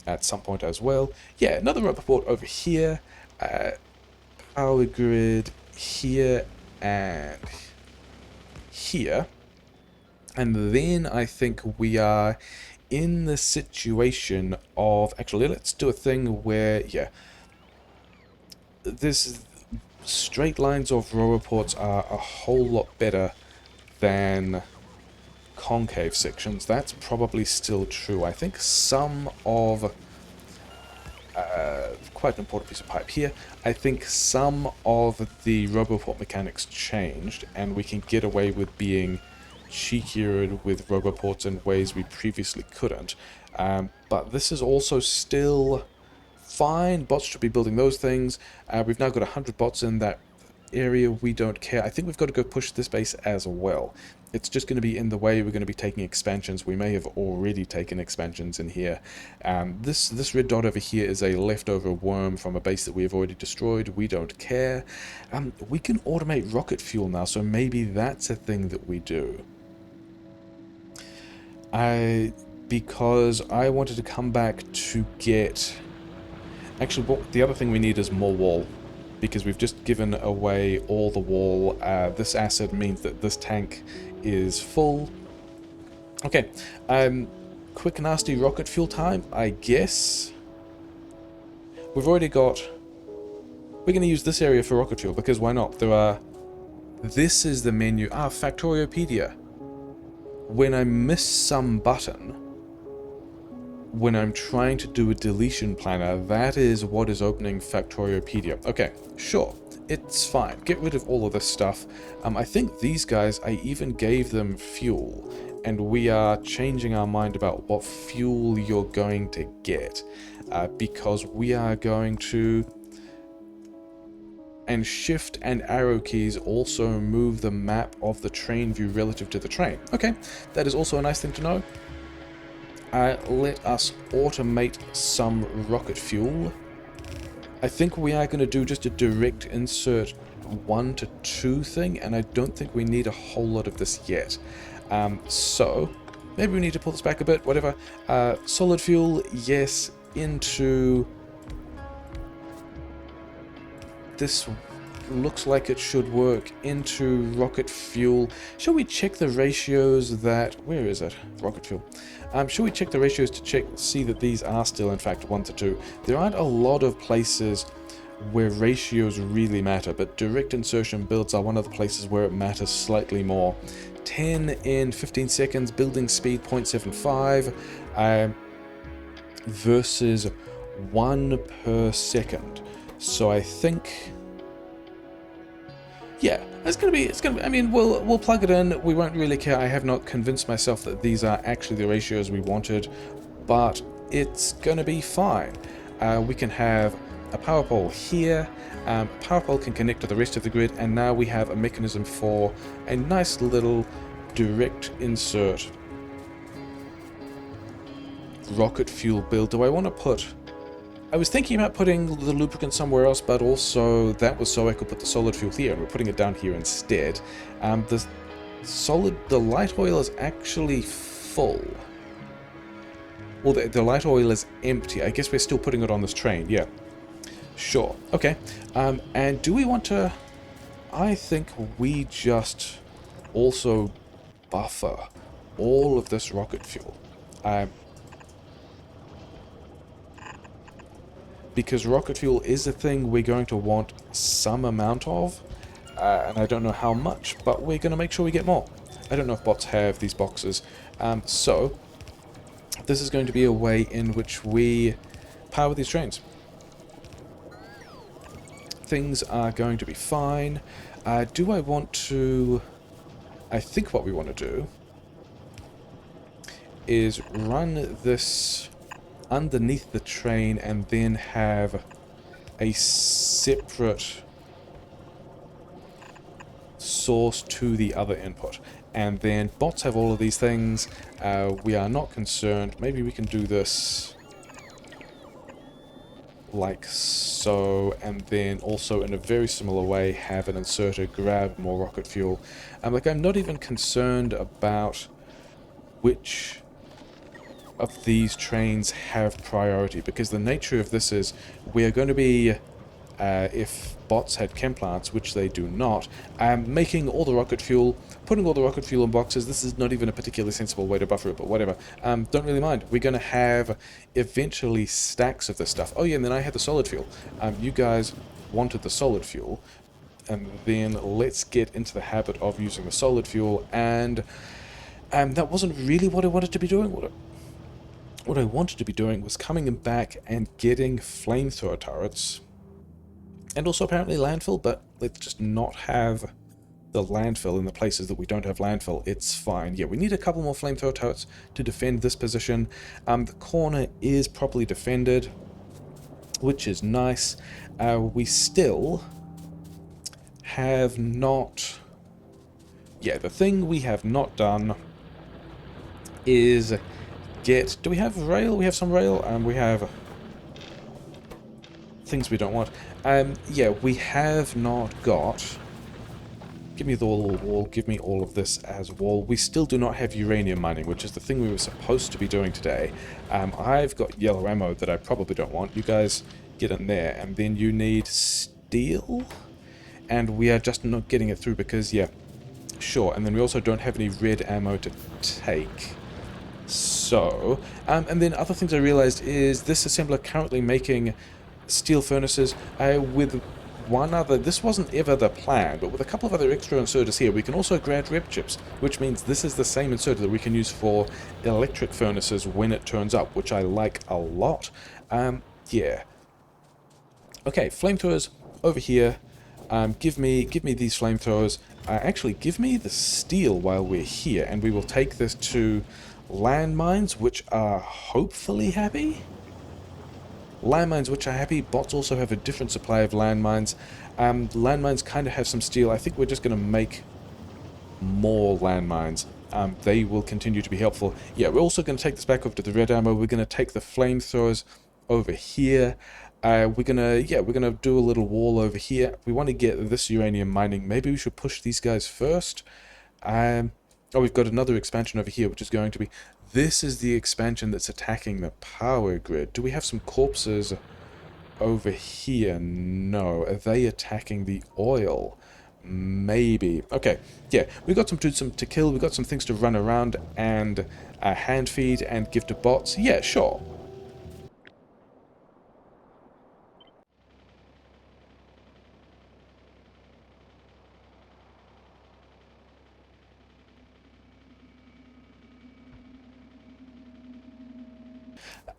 at some point as well. Yeah, another Roboport over here, power grid here and here, and then I think we are in the situation of, actually let's do a thing where, yeah, this straight lines of Roboports are a whole lot better than concave sections. That's probably still true. I think some of quite an important piece of pipe here. I think some of the Roboport mechanics changed, and we can get away with being cheekier with Roboports in ways we previously couldn't. But this is also still fine. Bots should be building those things. We've now got 100 bots in that area. We don't care. I think we've got to go push this base as well. It's just going to be in the way. We're going to be taking expansions. We may have already taken expansions in here. This red dot over here is a leftover worm from a base that we have already destroyed. We don't care. We can automate rocket fuel now, so maybe that's a thing that we do. Because I wanted to come back to get... Actually, the other thing we need is more wall, because we've just given away all the wall. This acid means that this tank is full. Okay, quick nasty rocket fuel time, I guess. We've already got... We're going to use this area for rocket fuel, because why not? There are... This is the menu. Factoriopedia. When I miss some button, when I'm trying to do a deletion planner, that is what is opening Factoriopedia. Okay, sure. It's fine. Get rid of all of this stuff. I think these guys, I even gave them fuel, and we are changing our mind about what fuel you're going to get, because we are going to... And shift and arrow keys also move the map of the train view relative to the train. Okay, that is also a nice thing to know. Let us automate some rocket fuel. I think we are going to do just a direct insert 1 to 2 thing, and I don't think we need a whole lot of this yet. So, maybe we need to pull this back a bit, whatever. Solid fuel, yes, into... This looks like it should work into rocket fuel. Shall we check the ratios that... Where is it? Rocket fuel. Should we check the ratios to see that these are still in fact 1 to 2? There aren't a lot of places where ratios really matter, but direct insertion builds are one of the places where it matters slightly more. 10 in 15 seconds, building speed 0.75 versus 1 per second. So I think... Yeah, it's gonna be, I mean, we'll plug it in. We won't really care. I have not convinced myself that these are actually the ratios we wanted, but it's gonna be fine. We can have a power pole here. Power pole can connect to the rest of the grid, and now we have a mechanism for a nice little direct insert rocket fuel build. Do I want to put I was thinking about putting the lubricant somewhere else, but also that was so I could put the solid fuel here, and we're putting it down here instead. The light oil is actually full. Well, the light oil is empty. I guess we're still putting it on this train. Yeah, sure. Okay. And do we want to... I think we just also buffer all of this rocket fuel. Because rocket fuel is a thing we're going to want some amount of, and I don't know how much, but we're going to make sure we get more. I don't know if bots have these boxes, so this is going to be a way in which we power these trains. Things are going to be fine. Do I want to... I think what we want to do is run this underneath the train and then have a separate source to the other input. And then bots have all of these things. We are not concerned. Maybe we can do this like so, and then also in a very similar way have an inserter grab more rocket fuel. Like, I'm not even concerned about which of these trains have priority, because the nature of this is we are going to be, if bots had chem plants, which they do not, making all the rocket fuel, putting all the rocket fuel in boxes. This is not even a particularly sensible way to buffer it, but whatever. Don't really mind. We're going to have eventually stacks of this stuff. Oh yeah, and then I had the solid fuel. You guys wanted the solid fuel, and then let's get into the habit of using the solid fuel, and that wasn't really what I wanted to be doing. What I wanted to be doing was coming back and getting flamethrower turrets, and also apparently landfill, but let's just not have the landfill in the places that we don't have landfill. It's fine. Yeah, we need a couple more flamethrower turrets to defend this position. The corner is properly defended, which is nice. We still have not... Yeah, the thing we have not done is get... Do we have rail? We have some rail, and we have things we don't want. Yeah, we have not got... Give me the wall, give me all of this as wall. We still do not have uranium mining, which is the thing we were supposed to be doing today. I've got yellow ammo that I probably don't want. You guys get in there, and then you need steel, and we are just not getting it through because, yeah, sure. And then we also don't have any red ammo to take. So, and then other things I realized is this assembler currently making steel furnaces with one other... This wasn't ever the plan, but with a couple of other extra inserters here, we can also grab rep chips, which means this is the same inserter that we can use for electric furnaces when it turns up, which I like a lot. Yeah. Okay, flamethrowers over here. Give me these flamethrowers. Actually, give me the steel while we're here, and we will take this to landmines, which are hopefully happy. Landmines which are happy. Bots also have a different supply of landmines. Landmines kind of have some steel. I think we're just going to make more landmines. They will continue to be helpful. Yeah, we're also going to take this back over to the red ammo. We're going to take the flamethrowers over here. We're gonna do a little wall over here. We want to get this uranium mining. Maybe we should push these guys first. Oh, we've got another expansion over here, which is going to be... This is the expansion that's attacking the power grid. Do we have some corpses over here? No. Are they attacking the oil? Maybe. Okay, yeah. We got some to kill. We got some things to run around and hand feed and give to bots. Yeah, sure.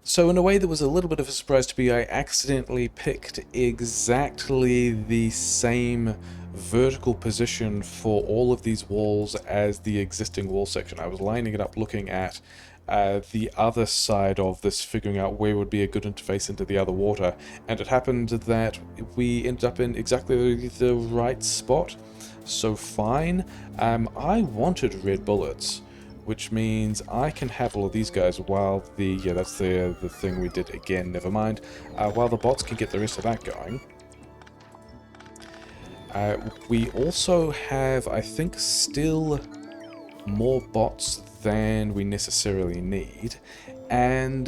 So in a way that was a little bit of a surprise to me, I accidentally picked exactly the same vertical position for all of these walls as the existing wall section. I was lining it up looking at the other side of this, figuring out where would be a good interface into the other water, and it happened that we ended up in exactly the right spot. So fine. I wanted red bullets, which means I can have all of these guys while the... Yeah, that's the thing we did again, never mind. While the bots can get the rest of that going. We also have, I think, still more bots than we necessarily need. And...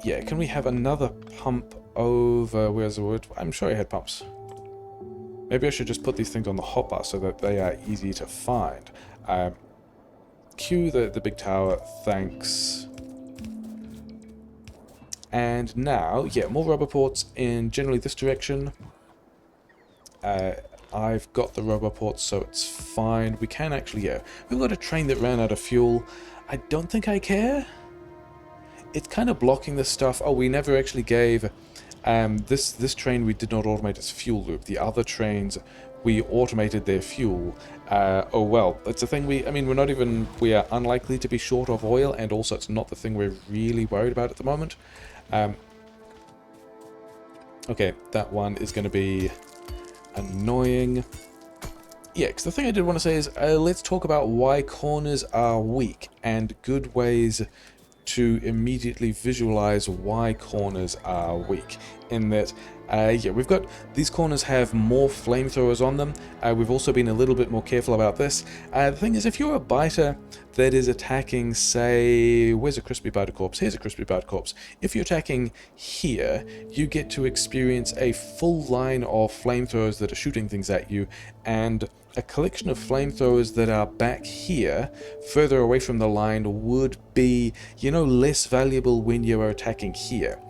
yeah, can we have another pump over... where's the word? I'm sure I had pumps. Maybe I should just put these things on the hotbar so that they are easy to find. Cue the big tower, thanks. And now, yeah, more rubber ports in generally this direction. I've got the rubber ports, so it's fine. We can actually, yeah, we've got a train that ran out of fuel. I don't think I care. It's kind of blocking this stuff. Oh, we never actually gave... this train we did not automate its fuel loop. The other trains, we automated their fuel. Oh well, it's a thing I mean, we are unlikely to be short of oil, and also it's not the thing we're really worried about at the moment. Okay, that one is going to be annoying. Yeah, because the thing I did want to say is, let's talk about why corners are weak, and good ways to immediately visualize why corners are weak. In that, yeah, we've got... these corners have more flamethrowers on them. We've also been a little bit more careful about this. The thing is, if you're a biter that is attacking, say... where's a crispy biter corpse? Here's a crispy biter corpse. If you're attacking here, you get to experience a full line of flamethrowers that are shooting things at you, and a collection of flamethrowers that are back here, further away from the line, would be, you know, less valuable when you are attacking here.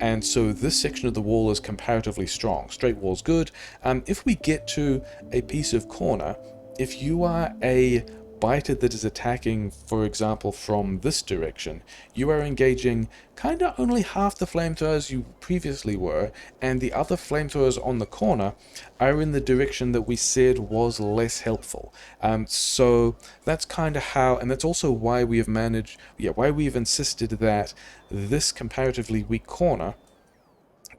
And so this section of the wall is comparatively strong. Straight wall's good. If we get to a piece of corner, if you are a biter that is attacking, for example, from this direction, you are engaging kind of only half the flamethrowers you previously were, and the other flamethrowers on the corner are in the direction that we said was less helpful. So that's kind of how, and that's also why we have managed, yeah, why we've insisted that this comparatively weak corner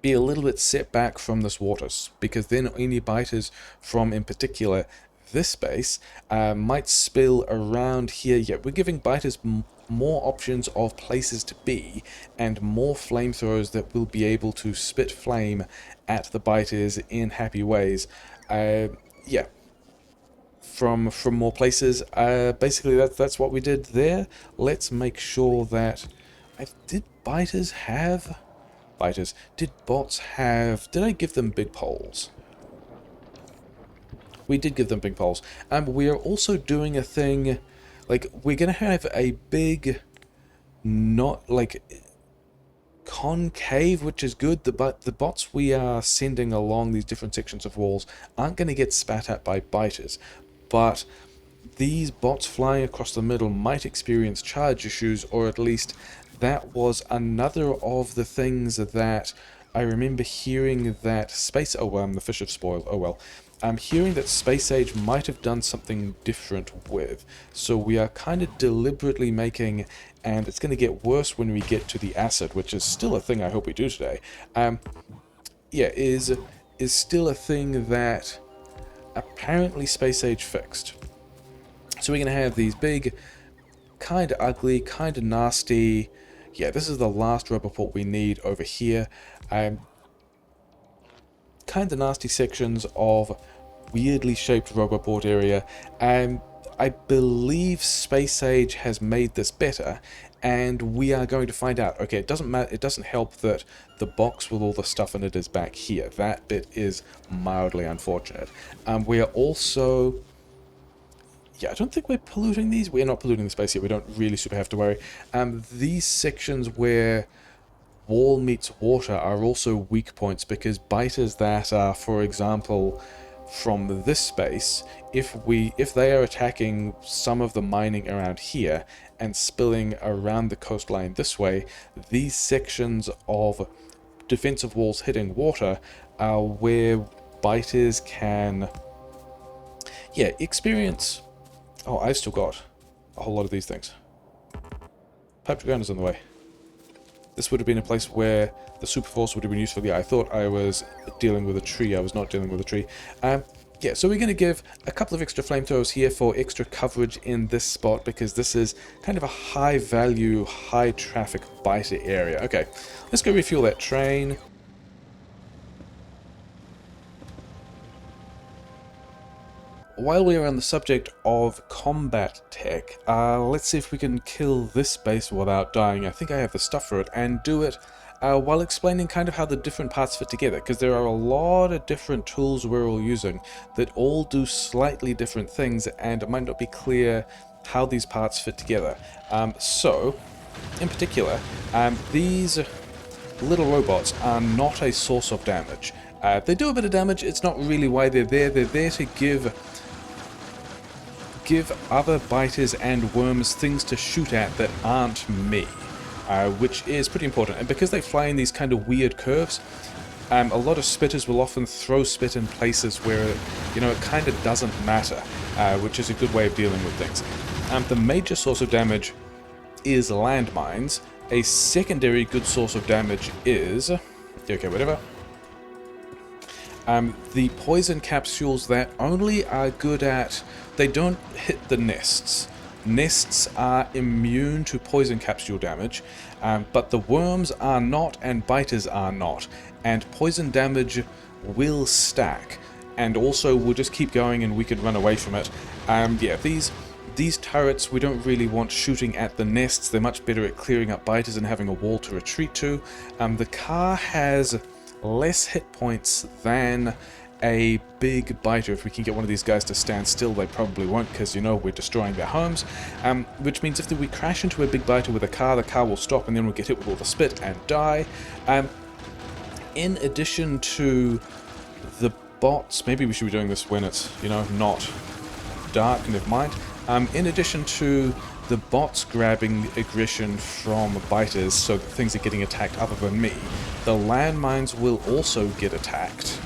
be a little bit set back from this waters, because then any biters from, in particular, this space might spill around here. Yeah, we're giving biters more options of places to be, and more flamethrowers that will be able to spit flame at the biters in happy ways. Yeah, from more places. Basically, that's what we did there. Let's make sure that... did biters have... biters. Did bots have... did I give them big poles? We did give them big poles. And we are also doing a thing, like, we're going to have a big, not, like, concave, which is good, but the bots we are sending along these different sections of walls aren't going to get spat at by biters. But these bots flying across the middle might experience charge issues, or at least that was another of the things that I remember hearing that space... oh, the fish have spoiled. Oh well. I'm hearing that Space Age might have done something different with. So we are kind of deliberately making... and it's going to get worse when we get to the acid, which is still a thing I hope we do today. Yeah, is still a thing that apparently Space Age fixed. So we're going to have these big, kind of ugly, kind of nasty... yeah, this is the last rubber port we need over here. Kind of nasty sections of weirdly shaped rubber port area. I believe Space Age has made this better, and we are going to find out. Okay, it doesn't matter. It doesn't help that the box with all the stuff in it is back here. That bit is mildly unfortunate. We are also... yeah, I don't think we're polluting these. We're not polluting the space here. We don't really super have to worry. These sections where wall meets water are also weak points, because biters that are, for example, from this space, if they are attacking some of the mining around here and spilling around the coastline this way, these sections of defensive walls hitting water are where biters can, yeah, experience... oh, I've still got a whole lot of these things. Pipe to ground is on the way. This would have been a place where the super force would have been useful. Yeah, I thought I was dealing with a tree. I was not dealing with a tree. Yeah, so we're going to give a couple of extra flamethrowers here for extra coverage in this spot because this is kind of a high value, high traffic biter area. Okay, let's go refuel that train. While we're on the subject of combat tech, let's see if we can kill this base without dying. I think I have the stuff for it, and do it while explaining kind of how the different parts fit together, because there are a lot of different tools we're all using that all do slightly different things, and it might not be clear how these parts fit together. So, in particular, these little robots are not a source of damage. They do a bit of damage, it's not really why they're there. They're there to give other biters and worms things to shoot at that aren't me, which is pretty important. And because they fly in these kind of weird curves, a lot of spitters will often throw spit in places where, you know, it kind of doesn't matter, which is a good way of dealing with things. The major source of damage is landmines. A secondary good source of damage is... okay, whatever. The poison capsules that only are good at... they don't hit the nests. Nests are immune to poison capsule damage, but the worms are not and biters are not. And poison damage will stack. And also we'll just keep going and we can run away from it. Yeah, these turrets we don't really want shooting at the nests. They're much better at clearing up biters and having a wall to retreat to. The car has less hit points than a big biter. If we can get one of these guys to stand still, they probably won't, because, you know, we're destroying their homes, which means if we crash into a big biter with a car, the car will stop and then we'll get hit with all the spit and die. In addition to the bots, maybe we should be doing this when it's, you know, not dark, never mind. In addition to the bots grabbing aggression from biters so that things are getting attacked other than me, the landmines will also get attacked.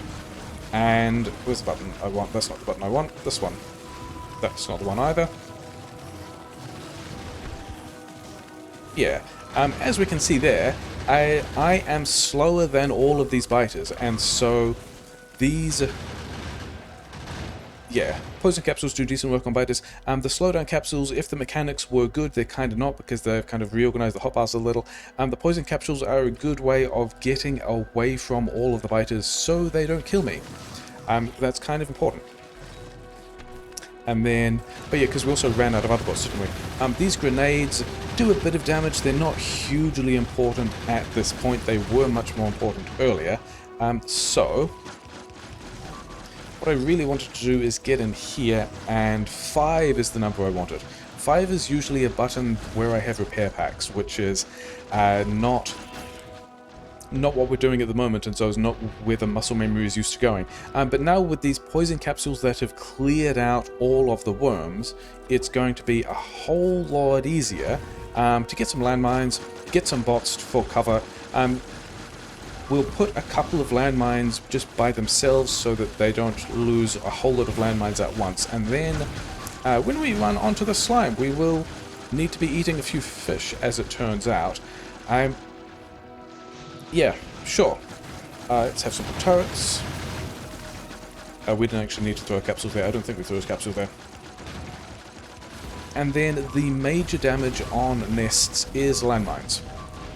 And where's the button I want? That's not the button I want. This one. That's not the one either. Yeah. As we can see there, I am slower than all of these biters, and so these... yeah, poison capsules do decent work on biters. The slowdown capsules, if the mechanics were good, they're kind of not, because they've kind of reorganized the hotbars a little. The poison capsules are a good way of getting away from all of the biters so they don't kill me. That's kind of important. And then, but yeah, because we also ran out of other bots, didn't we? These grenades do a bit of damage. They're not hugely important at this point. They were much more important earlier. So... what I really wanted to do is get in here, and 5 is the number I wanted. 5 is usually a button where I have repair packs, which is not what we're doing at the moment, and so is not where the muscle memory is used to going. But now with these poison capsules that have cleared out all of the worms, it's going to be a whole lot easier to get some landmines, get some bots for cover. We'll put a couple of landmines just by themselves so that they don't lose a whole lot of landmines at once. And then when we run onto the slime, we will need to be eating a few fish, as it turns out. Yeah, sure. Let's have some turrets. We didn't actually need to throw a capsule there. I don't think we threw a capsule there. And then the major damage on nests is landmines,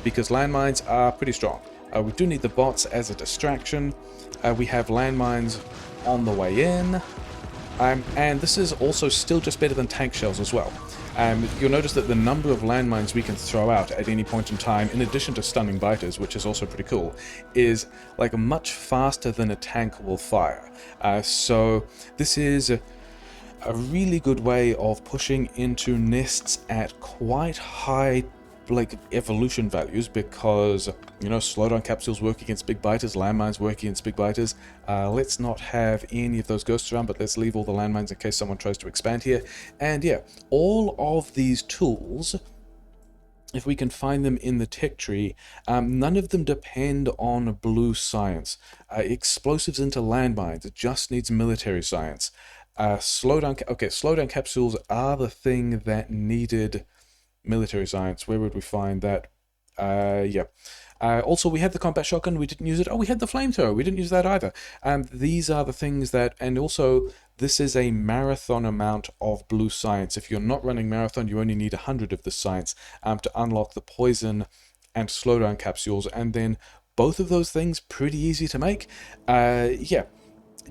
because landmines are pretty strong. We do need the bots as a distraction. We have landmines on the way in. And this is also still just better than tank shells as well. You'll notice that the number of landmines we can throw out at any point in time, in addition to stunning biters, which is also pretty cool, is like much faster than a tank will fire. So this is a really good way of pushing into nests at quite high evolution values, because, you know, slowdown capsules work against big biters, landmines work against big biters. Let's not have any of those ghosts around, but let's leave all the landmines in case someone tries to expand here. And yeah, all of these tools, if we can find them in the tech tree, none of them depend on blue science. Explosives into landmines, it just needs military science. Slowdown capsules are the thing that needed military science. Where would we find that? Yeah. Also, we had the combat shotgun, we didn't use it. Oh, we had the flamethrower, we didn't use that either. These are the things that, and also, this is a marathon amount of blue science. If you're not running marathon, you only need 100 of this science to unlock the poison and slowdown capsules, and then both of those things pretty easy to make. Yeah,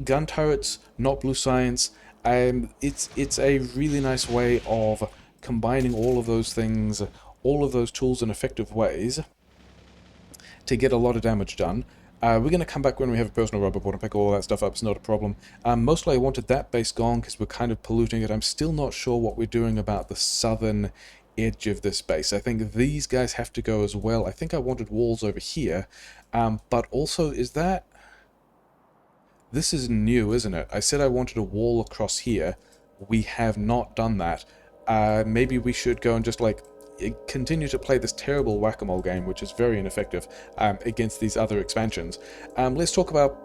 gun turrets, not blue science. It's a really nice way of combining all of those things, all of those tools in effective ways to get a lot of damage done. We're going to come back when we have a personal rubber board and pick all that stuff up. It's not a problem. Mostly I wanted that base gone because we're kind of polluting it. I'm still not sure what we're doing about the southern edge of this base. I think these guys have to go as well. I think I wanted walls over here. But also, is that... This is new, isn't it? I said I wanted a wall across here. We have not done that. Maybe we should go and just, like, continue to play this terrible whack-a-mole game, which is very ineffective, against these other expansions. Let's talk about...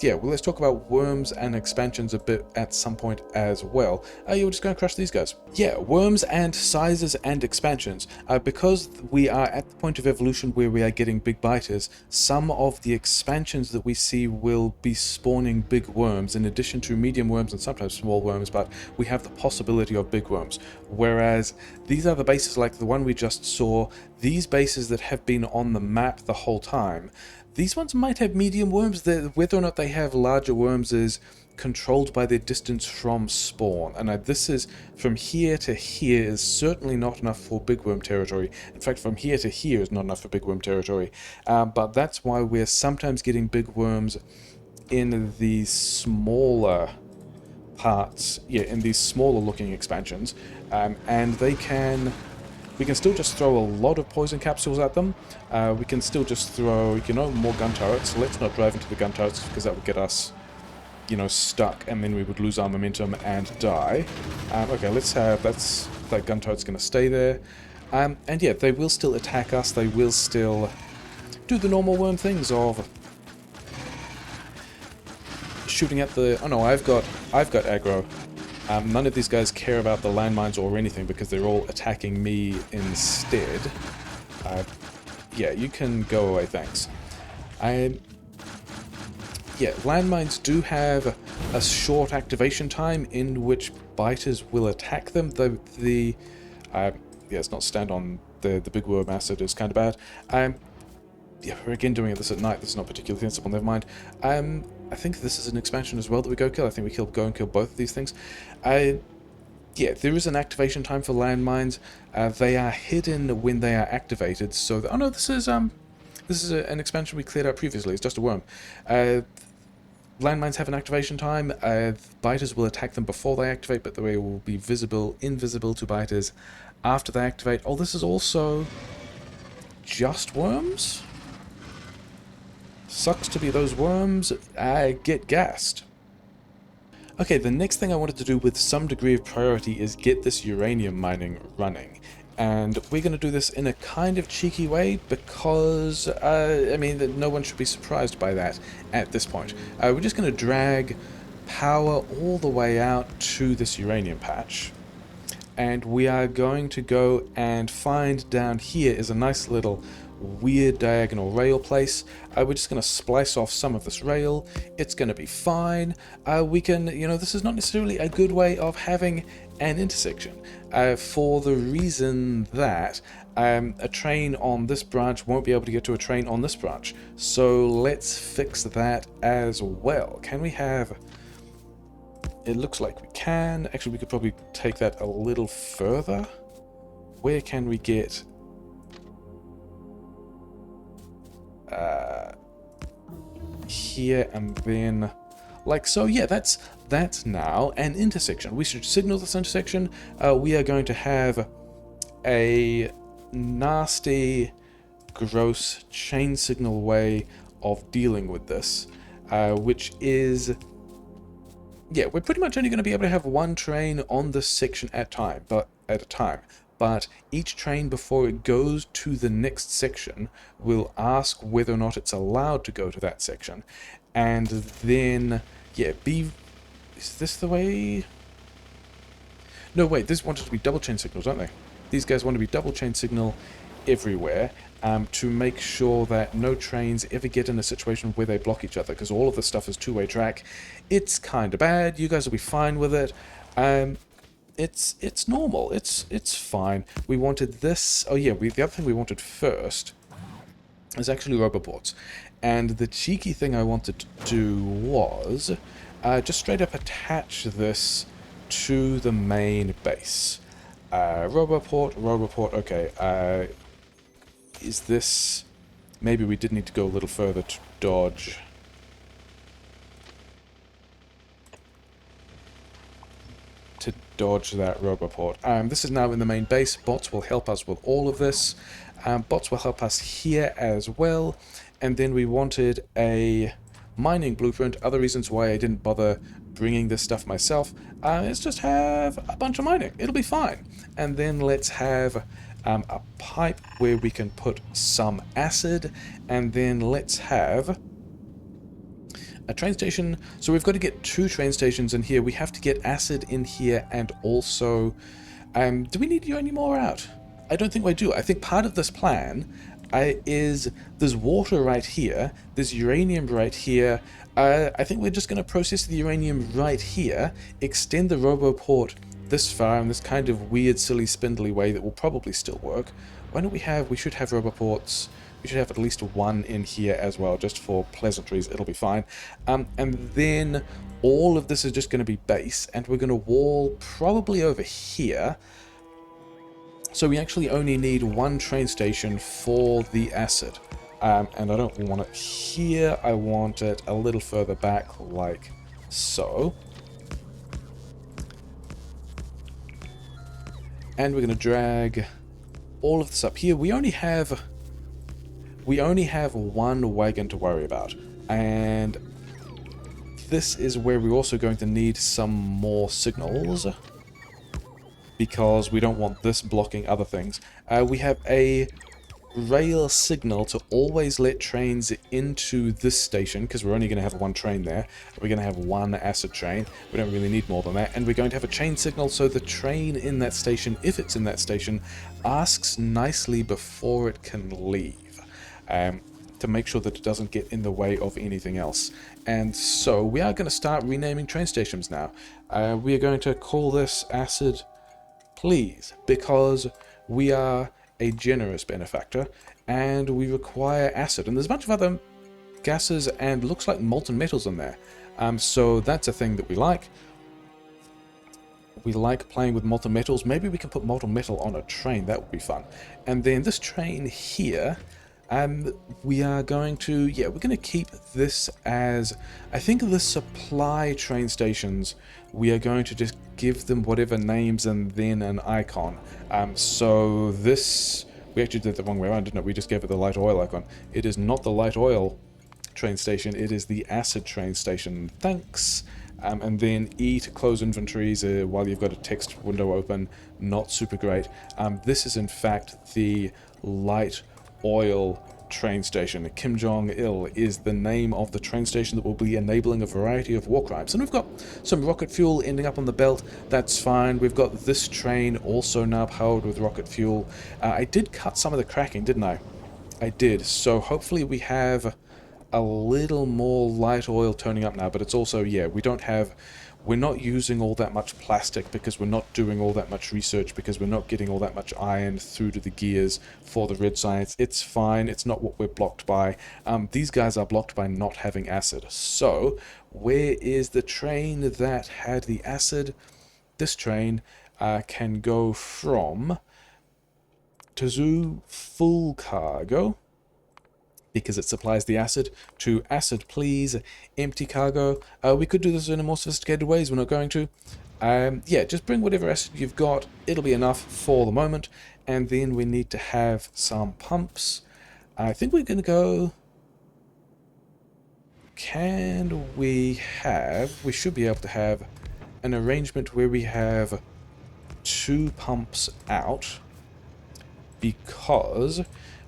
Yeah, well, let's talk about worms and expansions a bit at some point as well. You're just going to crush these guys. Yeah, worms and sizes and expansions. Because we are at the point of evolution where we are getting big biters, some of the expansions that we see will be spawning big worms, in addition to medium worms and sometimes small worms, but we have the possibility of big worms. Whereas these are the bases like the one we just saw, these bases that have been on the map the whole time. These ones might have medium worms. Whether or not they have larger worms is controlled by their distance from spawn. And this is, from here to here, is certainly not enough for big worm territory. In fact, from here to here is not enough for big worm territory. But that's why we're sometimes getting big worms in these smaller parts, yeah, in these smaller looking expansions. And they can... We can still just throw a lot of poison capsules at them. We can still just throw, more gun turrets. Let's not drive into the gun turrets because that would get us, stuck, and then we would lose our momentum and die. Okay, let's have... That gun turret's going to stay there. And yeah, they will still attack us. They will still do the normal worm things of shooting at the... Oh no, I've got aggro. None of these guys care about the landmines or anything because they're all attacking me instead. Yeah, you can go away, thanks. Yeah, landmines do have a short activation time in which biters will attack them. Yeah, it's not stand on the big worm acid is kind of bad. Yeah, we're again doing this at night. This is not particularly sensible, never mind. I think this is an expansion as well that we go kill. I think we go and kill both of these things. Yeah, there is an activation time for landmines. They are hidden when they are activated. So, oh no, this is an expansion we cleared out previously. It's just a worm. Landmines have an activation time. Biters will attack them before they activate, but they will be invisible to biters after they activate. Oh, this is also just worms? Sucks to be those worms. Get gassed. Okay, the next thing I wanted to do with some degree of priority is get this uranium mining running. And we're going to do this in a kind of cheeky way because, I mean, no one should be surprised by that at this point. We're just going to drag power all the way out to this uranium patch. And we are going to go and find down here is a nice little weird diagonal rail place. We're just going to splice off some of this rail. It's going to be fine. We can, this is not necessarily a good way of having an intersection for the reason that a train on this branch won't be able to get to a train on this branch. So let's fix that as well. Can we have... It looks like we can. Actually, we could probably take that a little further. Where can we get... here and then like so. Yeah, that's now an intersection. We should signal this intersection. We are going to have a nasty, gross chain signal way of dealing with this, which is, yeah, we're pretty much only going to be able to have one train on this section at a time. But each train, before it goes to the next section, will ask whether or not it's allowed to go to that section. And then, yeah, is this the way? No, wait, this wanted to be double chain signals, don't they? These guys want to be double chain signal everywhere. to make sure that no trains ever get in a situation where they block each other, because all of this stuff is two-way track. It's kind of bad. You guys will be fine with it. It's normal. It's fine. We wanted this. Oh yeah, the other thing we wanted first is actually roboports. And the cheeky thing I wanted to do was just straight up attach this to the main base. Roboport, okay. Is this... Maybe we did need to go a little further to dodge. To dodge that roboport. This is now in the main base. Bots will help us with all of this. Bots will help us here as well. And then we wanted a mining blueprint. Other reasons why I didn't bother bringing this stuff myself is just have a bunch of mining. It'll be fine. And then let's have a pipe where we can put some acid. And then let's have a train station. So we've got to get 2 train stations in here. We have to get acid in here, and also do we need uranium ore out? I don't think we do. I think part of this plan is there's water right here, there's uranium right here. I think we're just going to process the uranium right here, extend the roboport this far in this kind of weird, silly, spindly way that will probably still work. Why don't we should have roboports. We should have at least 1 in here as well, just for pleasantries. It'll be fine. And then all of this is just going to be base, and we're going to wall probably over here. So we actually only need 1 train station for the acid. And I don't want it here. I want it a little further back, like so. And we're going to drag all of this up here. We only have 1 wagon to worry about, and this is where we're also going to need some more signals, because we don't want this blocking other things. We have a rail signal to always let trains into this station, because we're only going to have 1 train there. We're going to have 1 acid train. We don't really need more than that. And we're going to have a chain signal, so the train in that station, if it's in that station, asks nicely before it can leave. To make sure that it doesn't get in the way of anything else. And so we are going to start renaming train stations now. We are going to call this Acid Please, because we are a generous benefactor and we require acid. And there's a bunch of other gases and looks like molten metals in there. So that's a thing that we like. We like playing with molten metals. Maybe we can put molten metal on a train. That would be fun. And then this train here... we are going to, we're going to keep this as, I think the supply train stations, we are going to just give them whatever names and then an icon. So this, we actually did it the wrong way around, didn't it? We just gave it the light oil icon. It is not the light oil train station, it is the acid train station. Thanks. And then E to close inventories while you've got a text window open. Not super great. This is in fact the light oil train station. Kim Jong-il is the name of the train station that will be enabling a variety of war crimes. And we've got some rocket fuel ending up on the belt. That's fine. We've got this train also now powered with rocket fuel. I did cut some of the cracking, didn't I? I did. So hopefully we have a little more light oil turning up now. But it's also, we're not using all that much plastic because we're not doing all that much research, because we're not getting all that much iron through to the gears for the red science. It's fine. It's not what we're blocked by. These guys are blocked by not having acid. So where is the train that had the acid? This train can go from Tazoo full cargo, because it supplies the acid, to acid please, empty cargo. We could do this in a more sophisticated ways. We're not going to. Just bring whatever acid you've got. It'll be enough for the moment. And then we need to have some pumps. I think we're going to go... we should be able to have an arrangement where we have 2 pumps out, because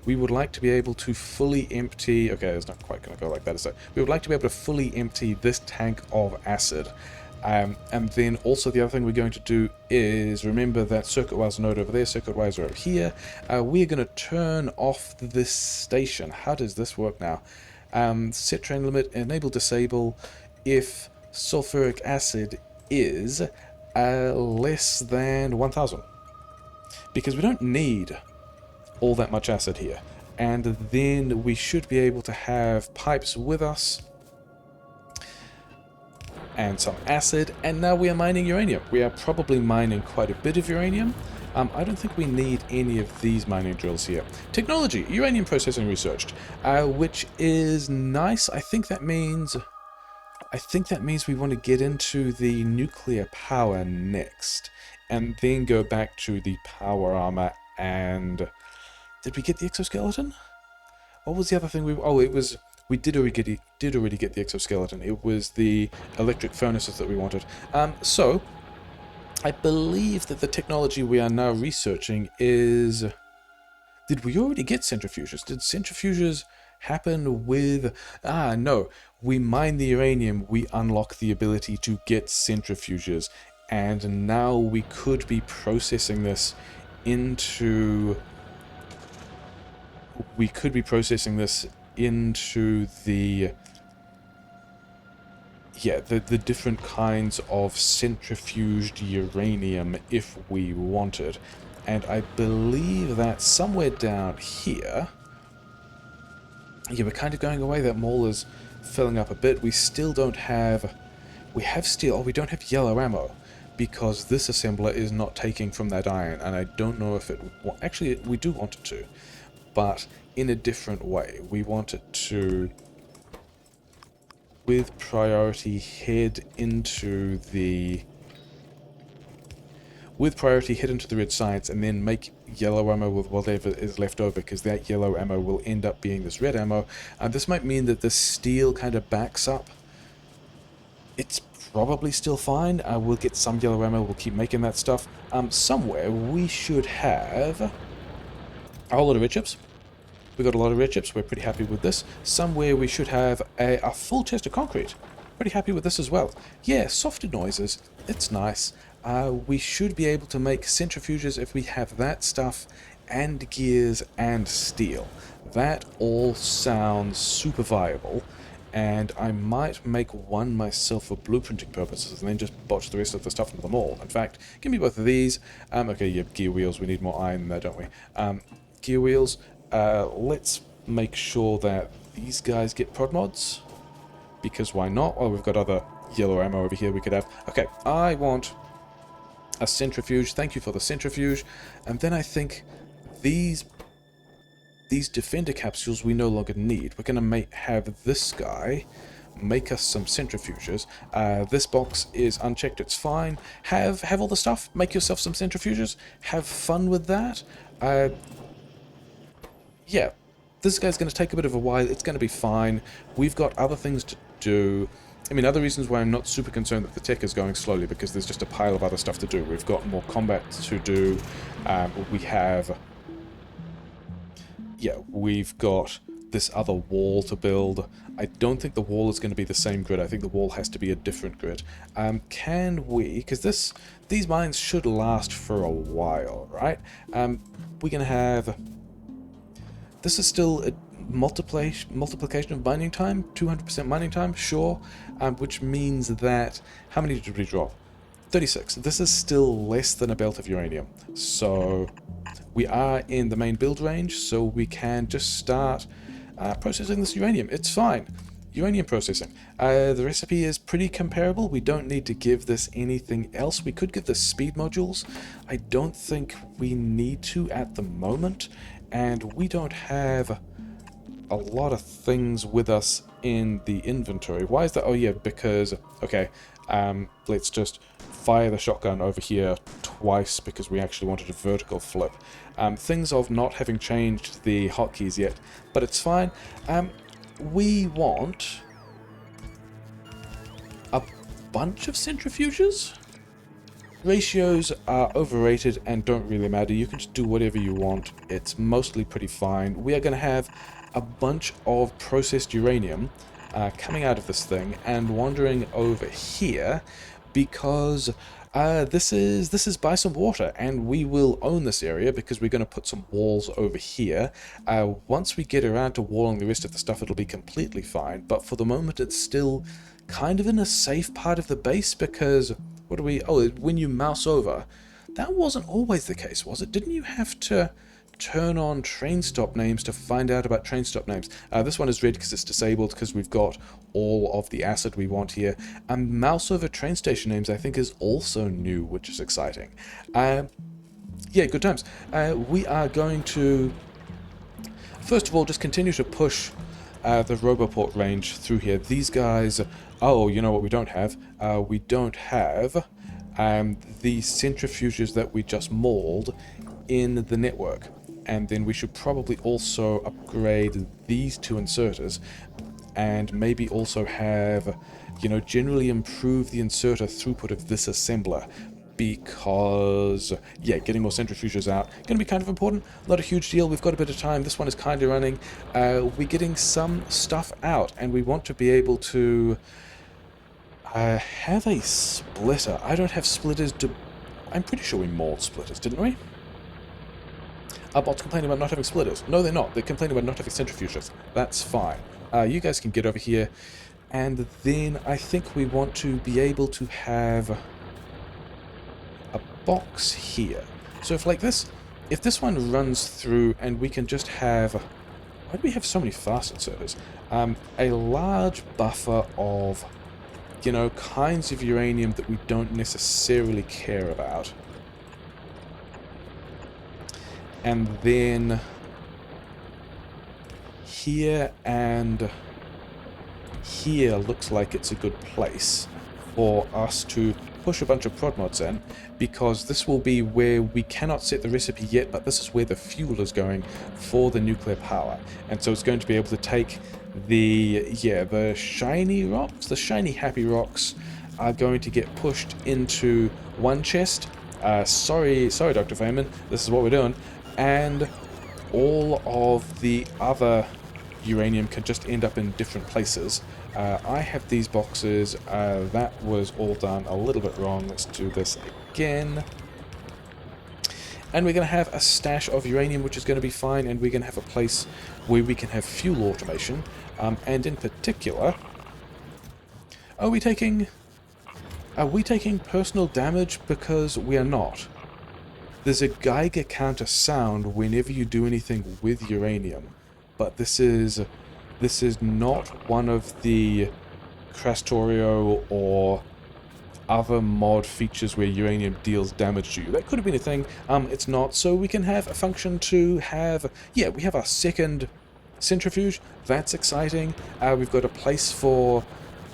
we would like to be able to fully empty... Okay, it's not quite going to go like that. So we would like to be able to fully empty this tank of acid. And then also the other thing we're going to do is remember that circuit wires node over there, circuit wires are over here. We're going to turn off this station. How does this work now? Set train limit, enable disable if sulfuric acid is less than 1000. Because we don't need all that much acid here. And then we should be able to have pipes with us and some acid, and now we are mining uranium. We are probably mining quite a bit of uranium. I don't think we need any of these mining drills here. Technology, uranium processing researched, which is nice. I think that means we want to get into the nuclear power next, and then go back to the power armor. And did we get the exoskeleton? What was the other thing we did already get the exoskeleton. It was the electric furnaces that we wanted. So I believe that the technology we are now researching is... Did we already get centrifuges? Did centrifuges happen with... no. We mine the uranium, we unlock the ability to get centrifuges, and now we could be processing this into... the different kinds of centrifuged uranium if we wanted. And I believe that somewhere down here... Yeah, we're kind of going away. That mall is filling up a bit. We still don't have... We have steel. Oh, we don't have yellow ammo, because this assembler is not taking from that iron, and I don't know if it... Actually, we do want it to, but in a different way. We want it to, with priority, head into the red sites, and then make yellow ammo with whatever is left over, because that yellow ammo will end up being this red ammo. This might mean that the steel kind of backs up. It's probably still fine. We'll get some yellow ammo, we'll keep making that stuff. Somewhere we should have a whole lot of red chips. We got a lot of red chips, we're pretty happy with this. Somewhere we should have a full chest of concrete. Pretty happy with this as well. Yeah, softer noises, it's nice. We should be able to make centrifuges if we have that stuff, and gears and steel. That all sounds super viable, and I might make one myself for blueprinting purposes and then just botch the rest of the stuff into them all. In fact, give me both of these. Okay, yeah, gear wheels, we need more iron in there, don't we? Gear wheels. Let's make sure that these guys get prod mods, because why not? Oh, we've got other yellow ammo over here we could have. Okay, I want a centrifuge. Thank you for the centrifuge. And then I think these defender capsules we no longer need. We're going to have this guy make us some centrifuges. This box is unchecked, it's fine. Have all the stuff, make yourself some centrifuges, have fun with that. Yeah, this guy's going to take a bit of a while, it's going to be fine. We've got other things to do. I mean, other reasons why I'm not super concerned that the tech is going slowly, because there's just a pile of other stuff to do. We've got more combat to do. We've got this other wall to build. I don't think the wall is going to be the same grid. I think the wall has to be a different grid. Can we, because these mines should last for a while, right? We're going to have... This is still a multiplication of mining time, 200% mining time, sure, which means that, how many did we drop? 36. This is still less than a belt of uranium, so we are in the main build range, so we can just start processing this uranium. It's fine. Uranium processing. The recipe is pretty comparable. We don't need to give this anything else. We could give this speed modules. I don't think we need to at the moment, and we don't have a lot of things with us in the inventory. Why is that? Oh yeah, because, okay, let's just fire the shotgun over here twice because we actually wanted a vertical flip. Things of not having changed the hotkeys yet, but it's fine. We want a bunch of centrifuges. Ratios are overrated and don't really matter. You can just do whatever you want. It's mostly pretty fine. We are going to have a bunch of processed uranium coming out of this thing and wandering over here, because this is by some water, and we will own this area because we're going to put some walls over here. Once we get around to walling the rest of the stuff, it'll be completely fine, but for the moment it's still kind of in a safe part of the base because, what do we, oh, when you mouse over, that wasn't always the case, was it? Didn't you have to turn on train stop names to find out about train stop names? This one is red because it's disabled because we've got all of the acid we want here. And mouse over train station names I think is also new, which is exciting. Yeah, good times. We are going to, first of all, just continue to push the Roboport range through here. These guys, oh, you know what we don't have? We don't have the centrifuges that we just mauled in the network. And then we should probably also upgrade these two inserters, and maybe also have, you know, generally improve the inserter throughput of this assembler, because, yeah, getting more centrifuges out, going to be kind of important. Not a huge deal, we've got a bit of time, this one is kind of running. We're getting some stuff out, and we want to be able to have a splitter. I don't have splitters to... I'm pretty sure we mauled splitters, didn't we? Bots complaining about not having splitters. No, they're not. They're complaining about not having centrifuges. That's fine. You guys can get over here. And then I think we want to be able to have a box here. So if like this, if this one runs through and we can just have... Why do we have so many fast inserters? A large buffer of, you know, kinds of uranium that we don't necessarily care about. And then here and here looks like it's a good place for us to push a bunch of prod mods in, because this will be where we cannot set the recipe yet, but this is where the fuel is going for the nuclear power. And so it's going to be able to take the shiny rocks, the shiny happy rocks are going to get pushed into one chest. Sorry, Dr. Feynman, this is what we're doing. And all of the other uranium can just end up in different places. I have these boxes. That was all done a little bit wrong. Let's do this again. And we're going to have a stash of uranium, which is going to be fine, and we're going to have a place where we can have fuel automation. And in particular, are we taking personal damage? Because we are not. There's a Geiger counter sound whenever you do anything with uranium, but this is not one of the Factorio or other mod features where uranium deals damage to you. That could have been a thing. It's not. So we can have a function to have... Yeah, we have our second centrifuge. That's exciting. We've got a place for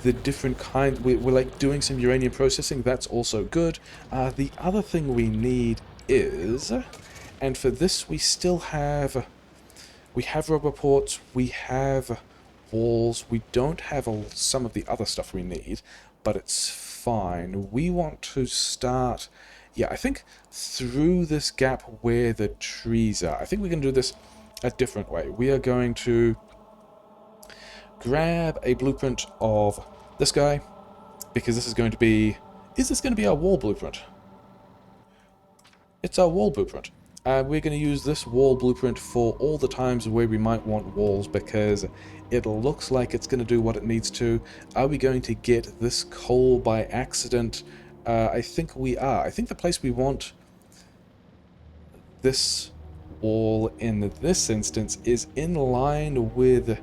the different kind. We're like doing some uranium processing. That's also good. The other thing we need is, and for this we still have, we have roboports, we have walls, we don't have some of the other stuff we need, but it's fine. We want to start, yeah, I think through this gap where the trees are. I think we can do this a different way. We are going to grab a blueprint of this guy, because this is going to be, is this going to be our wall blueprint? It's our wall blueprint. We're going to use this wall blueprint for all the times where we might want walls, because it looks like it's going to do what it needs to. Are we going to get this coal by accident? I think we are. I think the place we want this wall in this instance is in line with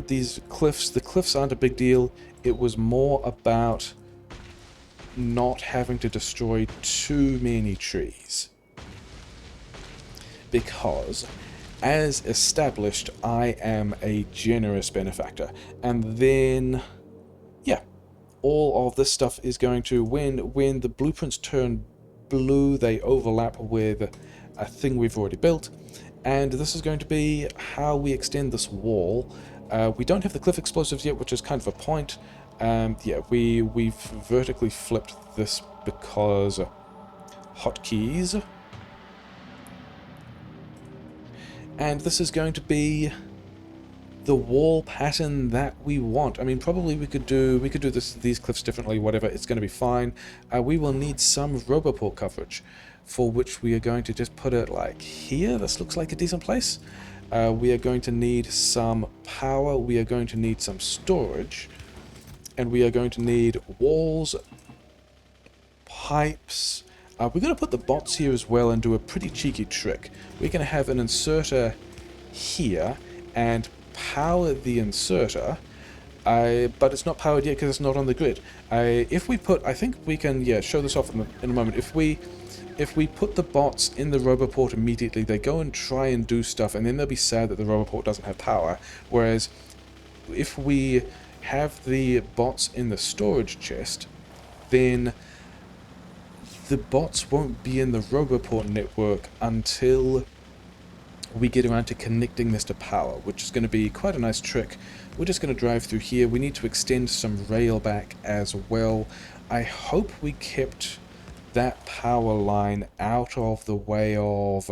these cliffs. The cliffs aren't a big deal. It was more about not having to destroy too many trees, because as established I am a generous benefactor. And then yeah, all of this stuff is going to, when the blueprints turn blue, they overlap with a thing we've already built, and this is going to be how we extend this wall. We don't have the cliff explosives yet, which is kind of a point. Yeah, we've vertically flipped this because hotkeys. And this is going to be the wall pattern that we want. I mean, probably we could do these cliffs differently, whatever, it's going to be fine. We will need some roboport coverage, for which we are going to just put it like here. This looks like a decent place. We are going to need some power, we are going to need some storage, and we are going to need walls, pipes. We're going to put the bots here as well and do a pretty cheeky trick. We're going to have an inserter here and power the inserter, but it's not powered yet because it's not on the grid. If we put, I think we can, yeah, show this off in a moment. If we put the bots in the roboport immediately, they go and try and do stuff, and then they'll be sad that the roboport doesn't have power. Whereas if we have the bots in the storage chest, then the bots won't be in the roboport network until we get around to connecting this to power, which is going to be quite a nice trick. We're just going to drive through here. We need to extend some rail back as well. I hope we kept that power line out of the way of...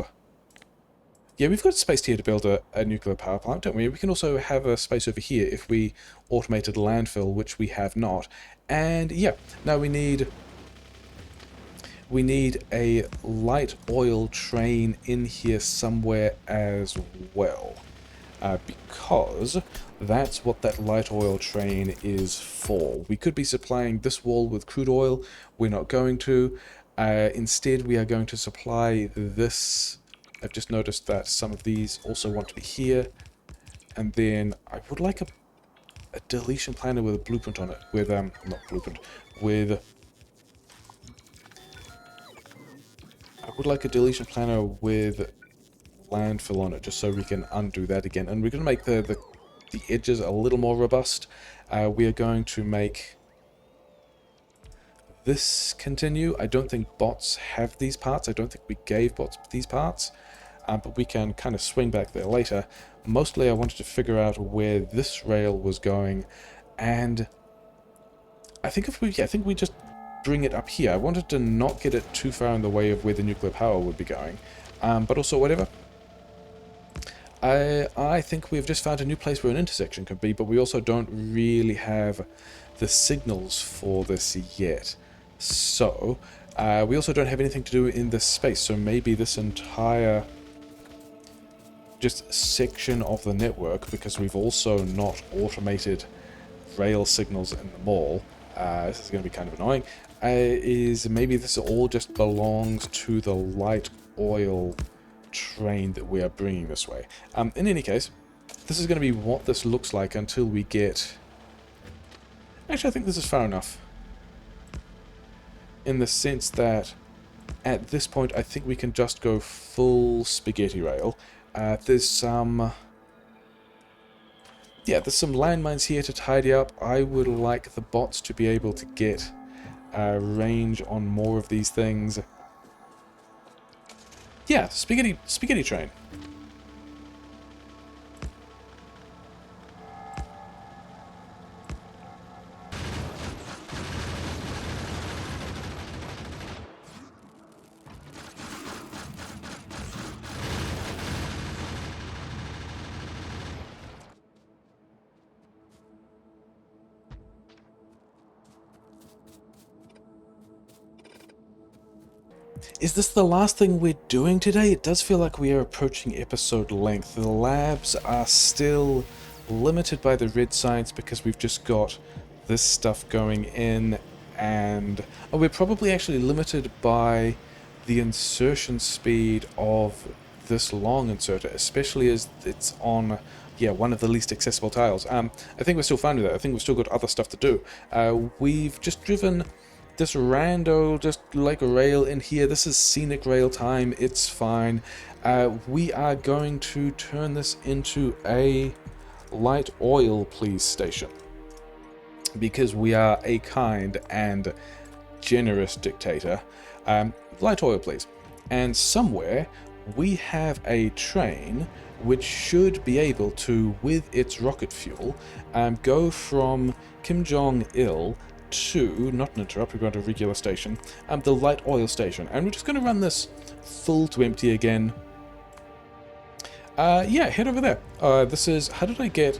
Yeah, we've got space here to build a nuclear power plant, don't we? We can also have a space over here if we automated landfill, which we have not. And yeah, now we need a light oil train in here somewhere as well, because that's what that light oil train is for. We could be supplying this wall with crude oil, we're not going to. Instead we are going to supply this. I've just noticed that some of these also want to be here, and then I would like a deletion planner with a blueprint on it, with not blueprint, with... I would like a deletion planner with landfill on it, just so we can undo that again. And we're going to make the edges a little more robust. We are going to make this continue. I don't think bots have these parts. I don't think we gave bots these parts. But we can kind of swing back there later. Mostly I wanted to figure out where this rail was going. And I think we just bring it up here. I wanted to not get it too far in the way of where the nuclear power would be going, but also whatever. I think we've just found a new place where an intersection could be, but we also don't really have the signals for this yet. So we also don't have anything to do in this space, so maybe this entire just section of the network, because we've also not automated rail signals in the mall, this is going to be kind of annoying, is maybe this all just belongs to the light oil train that we are bringing this way. In any case, this is going to be what this looks like until we get... Actually, I think this is far enough. In the sense that at this point, I think we can just go full spaghetti rail. There's some... Yeah, there's some landmines here to tidy up. I would like the bots to be able to get range on more of these things. Yeah, spaghetti train. Is this the last thing we're doing today? It does feel like we are approaching episode length. The labs are still limited by the red signs because we've just got this stuff going in, and we're probably actually limited by the insertion speed of this long inserter, especially as it's on, yeah, one of the least accessible tiles. I think we're still fine with that. I think we've still got other stuff to do. We've just driven this rando, just like a rail in here. This is scenic rail time, it's fine. We are going to turn this into a light oil please station, because we are a kind and generous dictator. Light oil please. And somewhere we have a train which should be able to, with its rocket fuel, go from Kim Jong-il to, not an interrupt, we're going to a regular station, the light oil station. And we're just going to run this full to empty again. Yeah, head over there. This is... How did I get...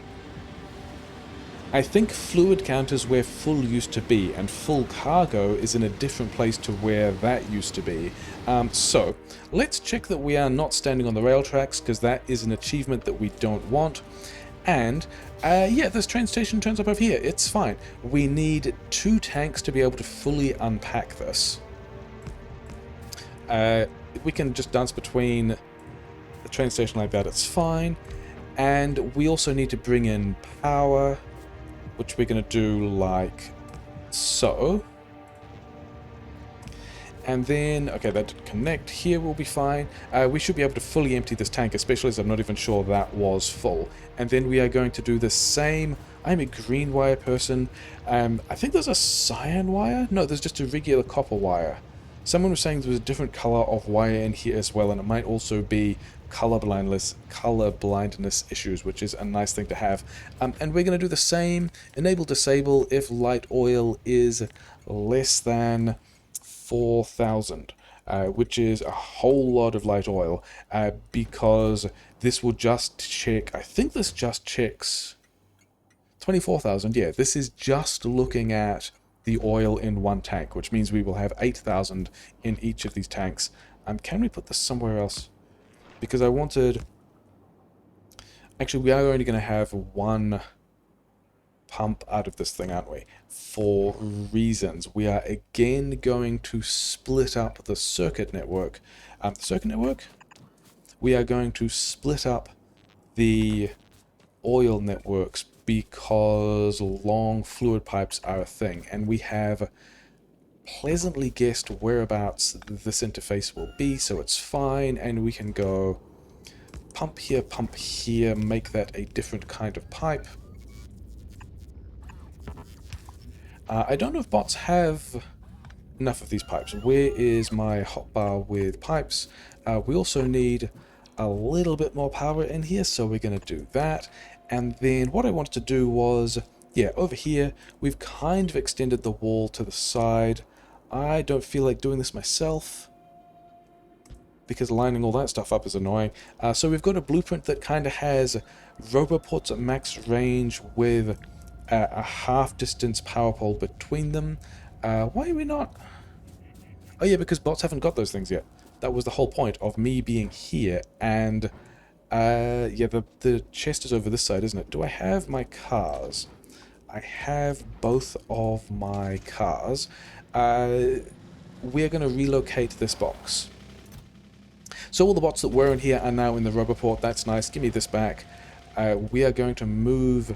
I think fluid count is where full used to be, and full cargo is in a different place to where that used to be. So, let's check that we are not standing on the rail tracks, because that is an achievement that we don't want. And, yeah, this train station turns up over here. It's fine. We need 2 tanks to be able to fully unpack this. We can just dance between the train station like that, it's fine. And we also need to bring in power, which we're going to do like so. And then, okay, that did connect. Here will be fine. We should be able to fully empty this tank, especially as I'm not even sure that was full. And then we are going to do the same. I'm a green wire person. I think there's a cyan wire. No, there's just a regular copper wire. Someone was saying there was a different color of wire in here as well, and it might also be color blindness issues, which is a nice thing to have. And we're going to do the same. Enable disable if light oil is less than 4,000, which is a whole lot of light oil, because this will just check, I think this just checks 24,000, yeah, this is just looking at the oil in one tank, which means we will have 8,000 in each of these tanks. Can we put this somewhere else? Because I wanted... Actually, we are only going to have one pump out of this thing, aren't we? For reasons. We are again going to split up the circuit network. We are going to split up the oil networks because long fluid pipes are a thing, and we have pleasantly guessed whereabouts this interface will be, so it's fine, and we can go pump here, make that a different kind of pipe. I don't know if bots have enough of these pipes. Where is my hotbar with pipes? We also need a little bit more power in here, so we're going to do that. And then what I wanted to do was, yeah, over here, we've kind of extended the wall to the side. I don't feel like doing this myself, because lining all that stuff up is annoying. So we've got a blueprint that kind of has roboports at max range with a half-distance power pole between them. Why are we not... Oh yeah, because bots haven't got those things yet. That was the whole point of me being here, and... yeah, the chest is over this side, isn't it? Do I have my cars? I have both of my cars. We're going to relocate this box. So all the bots that were in here are now in the roboport. That's nice. Give me this back. We are going to move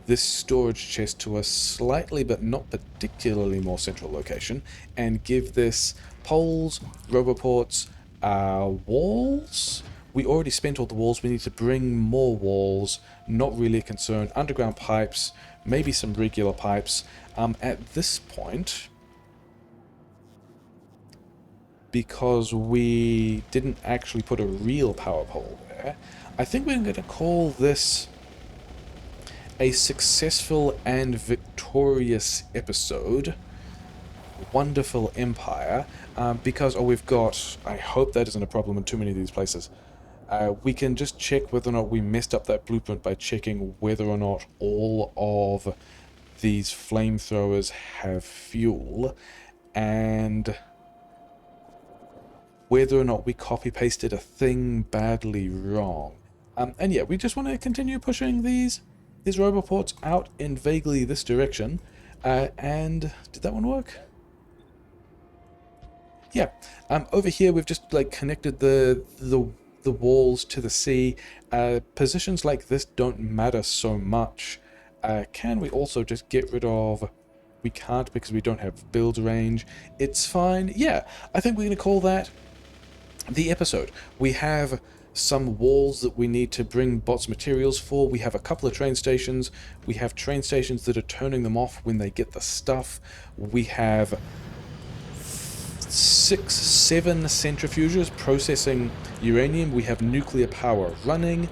this storage chest to a slightly but not particularly more central location and give this poles, roboports, walls. We already spent all the walls. We need to bring more walls. Not really a concern. Underground pipes, maybe some regular pipes. At this point, because we didn't actually put a real power pole there, I think we're going to call this a successful and victorious episode. Wonderful Empire, because, oh, we've got, I hope that isn't a problem in too many of these places. We can just check whether or not we messed up that blueprint by checking whether or not all of these flamethrowers have fuel, and whether or not we copy-pasted a thing badly wrong. And yeah, we just want to continue pushing these roboports out in vaguely this direction. And did that one work? Yeah. Over here we've just like connected the walls to the sea. Positions like this don't matter so much. Can we also just get rid of... We can't because we don't have build range. It's fine. Yeah, I think we're going to call that the episode. We have some walls that we need to bring bots materials for. We have a couple of train stations. We have train stations that are turning them off when they get the stuff. We have 6, 7 centrifuges processing uranium. We have nuclear power running.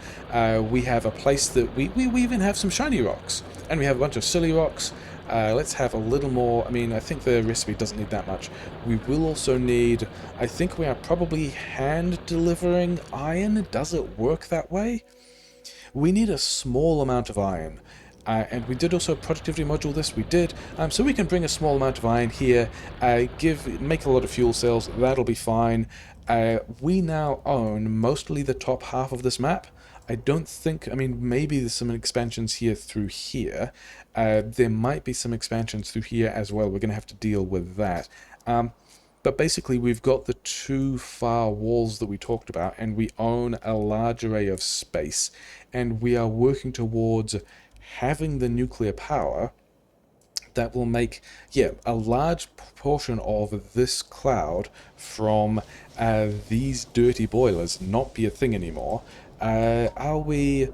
We have a place that we even have some shiny rocks, and we have a bunch of silly rocks. Let's have a little more. I mean, I think the recipe doesn't need that much. We will also need, I think we are probably hand delivering iron. Does it work that way? We need a small amount of iron. And we did also productivity module this, we did. So we can bring a small amount of iron here, make a lot of fuel cells, that'll be fine. We now own mostly the top half of this map. I don't think, I mean, maybe there's some expansions here through here. There might be some expansions through here as well. We're going to have to deal with that. But basically, we've got the two far walls that we talked about, and we own a large array of space, and we are working towards having the nuclear power that will make, yeah, a large portion of this cloud from these dirty boilers not be a thing anymore. Are we?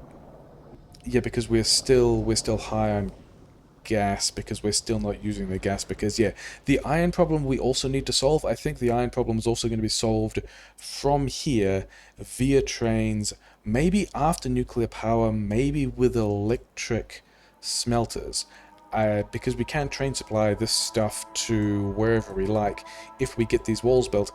Yeah, because we're still high on gas, because we're still not using the gas, because yeah, the iron problem we also need to solve. I think the iron problem is also going to be solved from here via trains, maybe after nuclear power, maybe with electric smelters, because we can train supply this stuff to wherever we like if we get these walls built.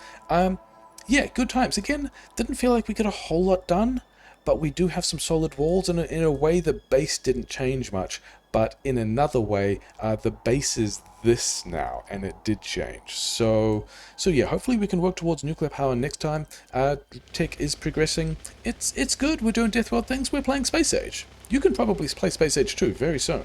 Yeah, good times. Again, didn't feel like we got a whole lot done, but we do have some solid walls, and in a way the base didn't change much, but in another way the base is this now, and it did change. So yeah, hopefully we can work towards nuclear power next time. Tech is progressing. It's good. We're doing Deathworld things. We're playing Space Age. You can probably play Space Age too very soon.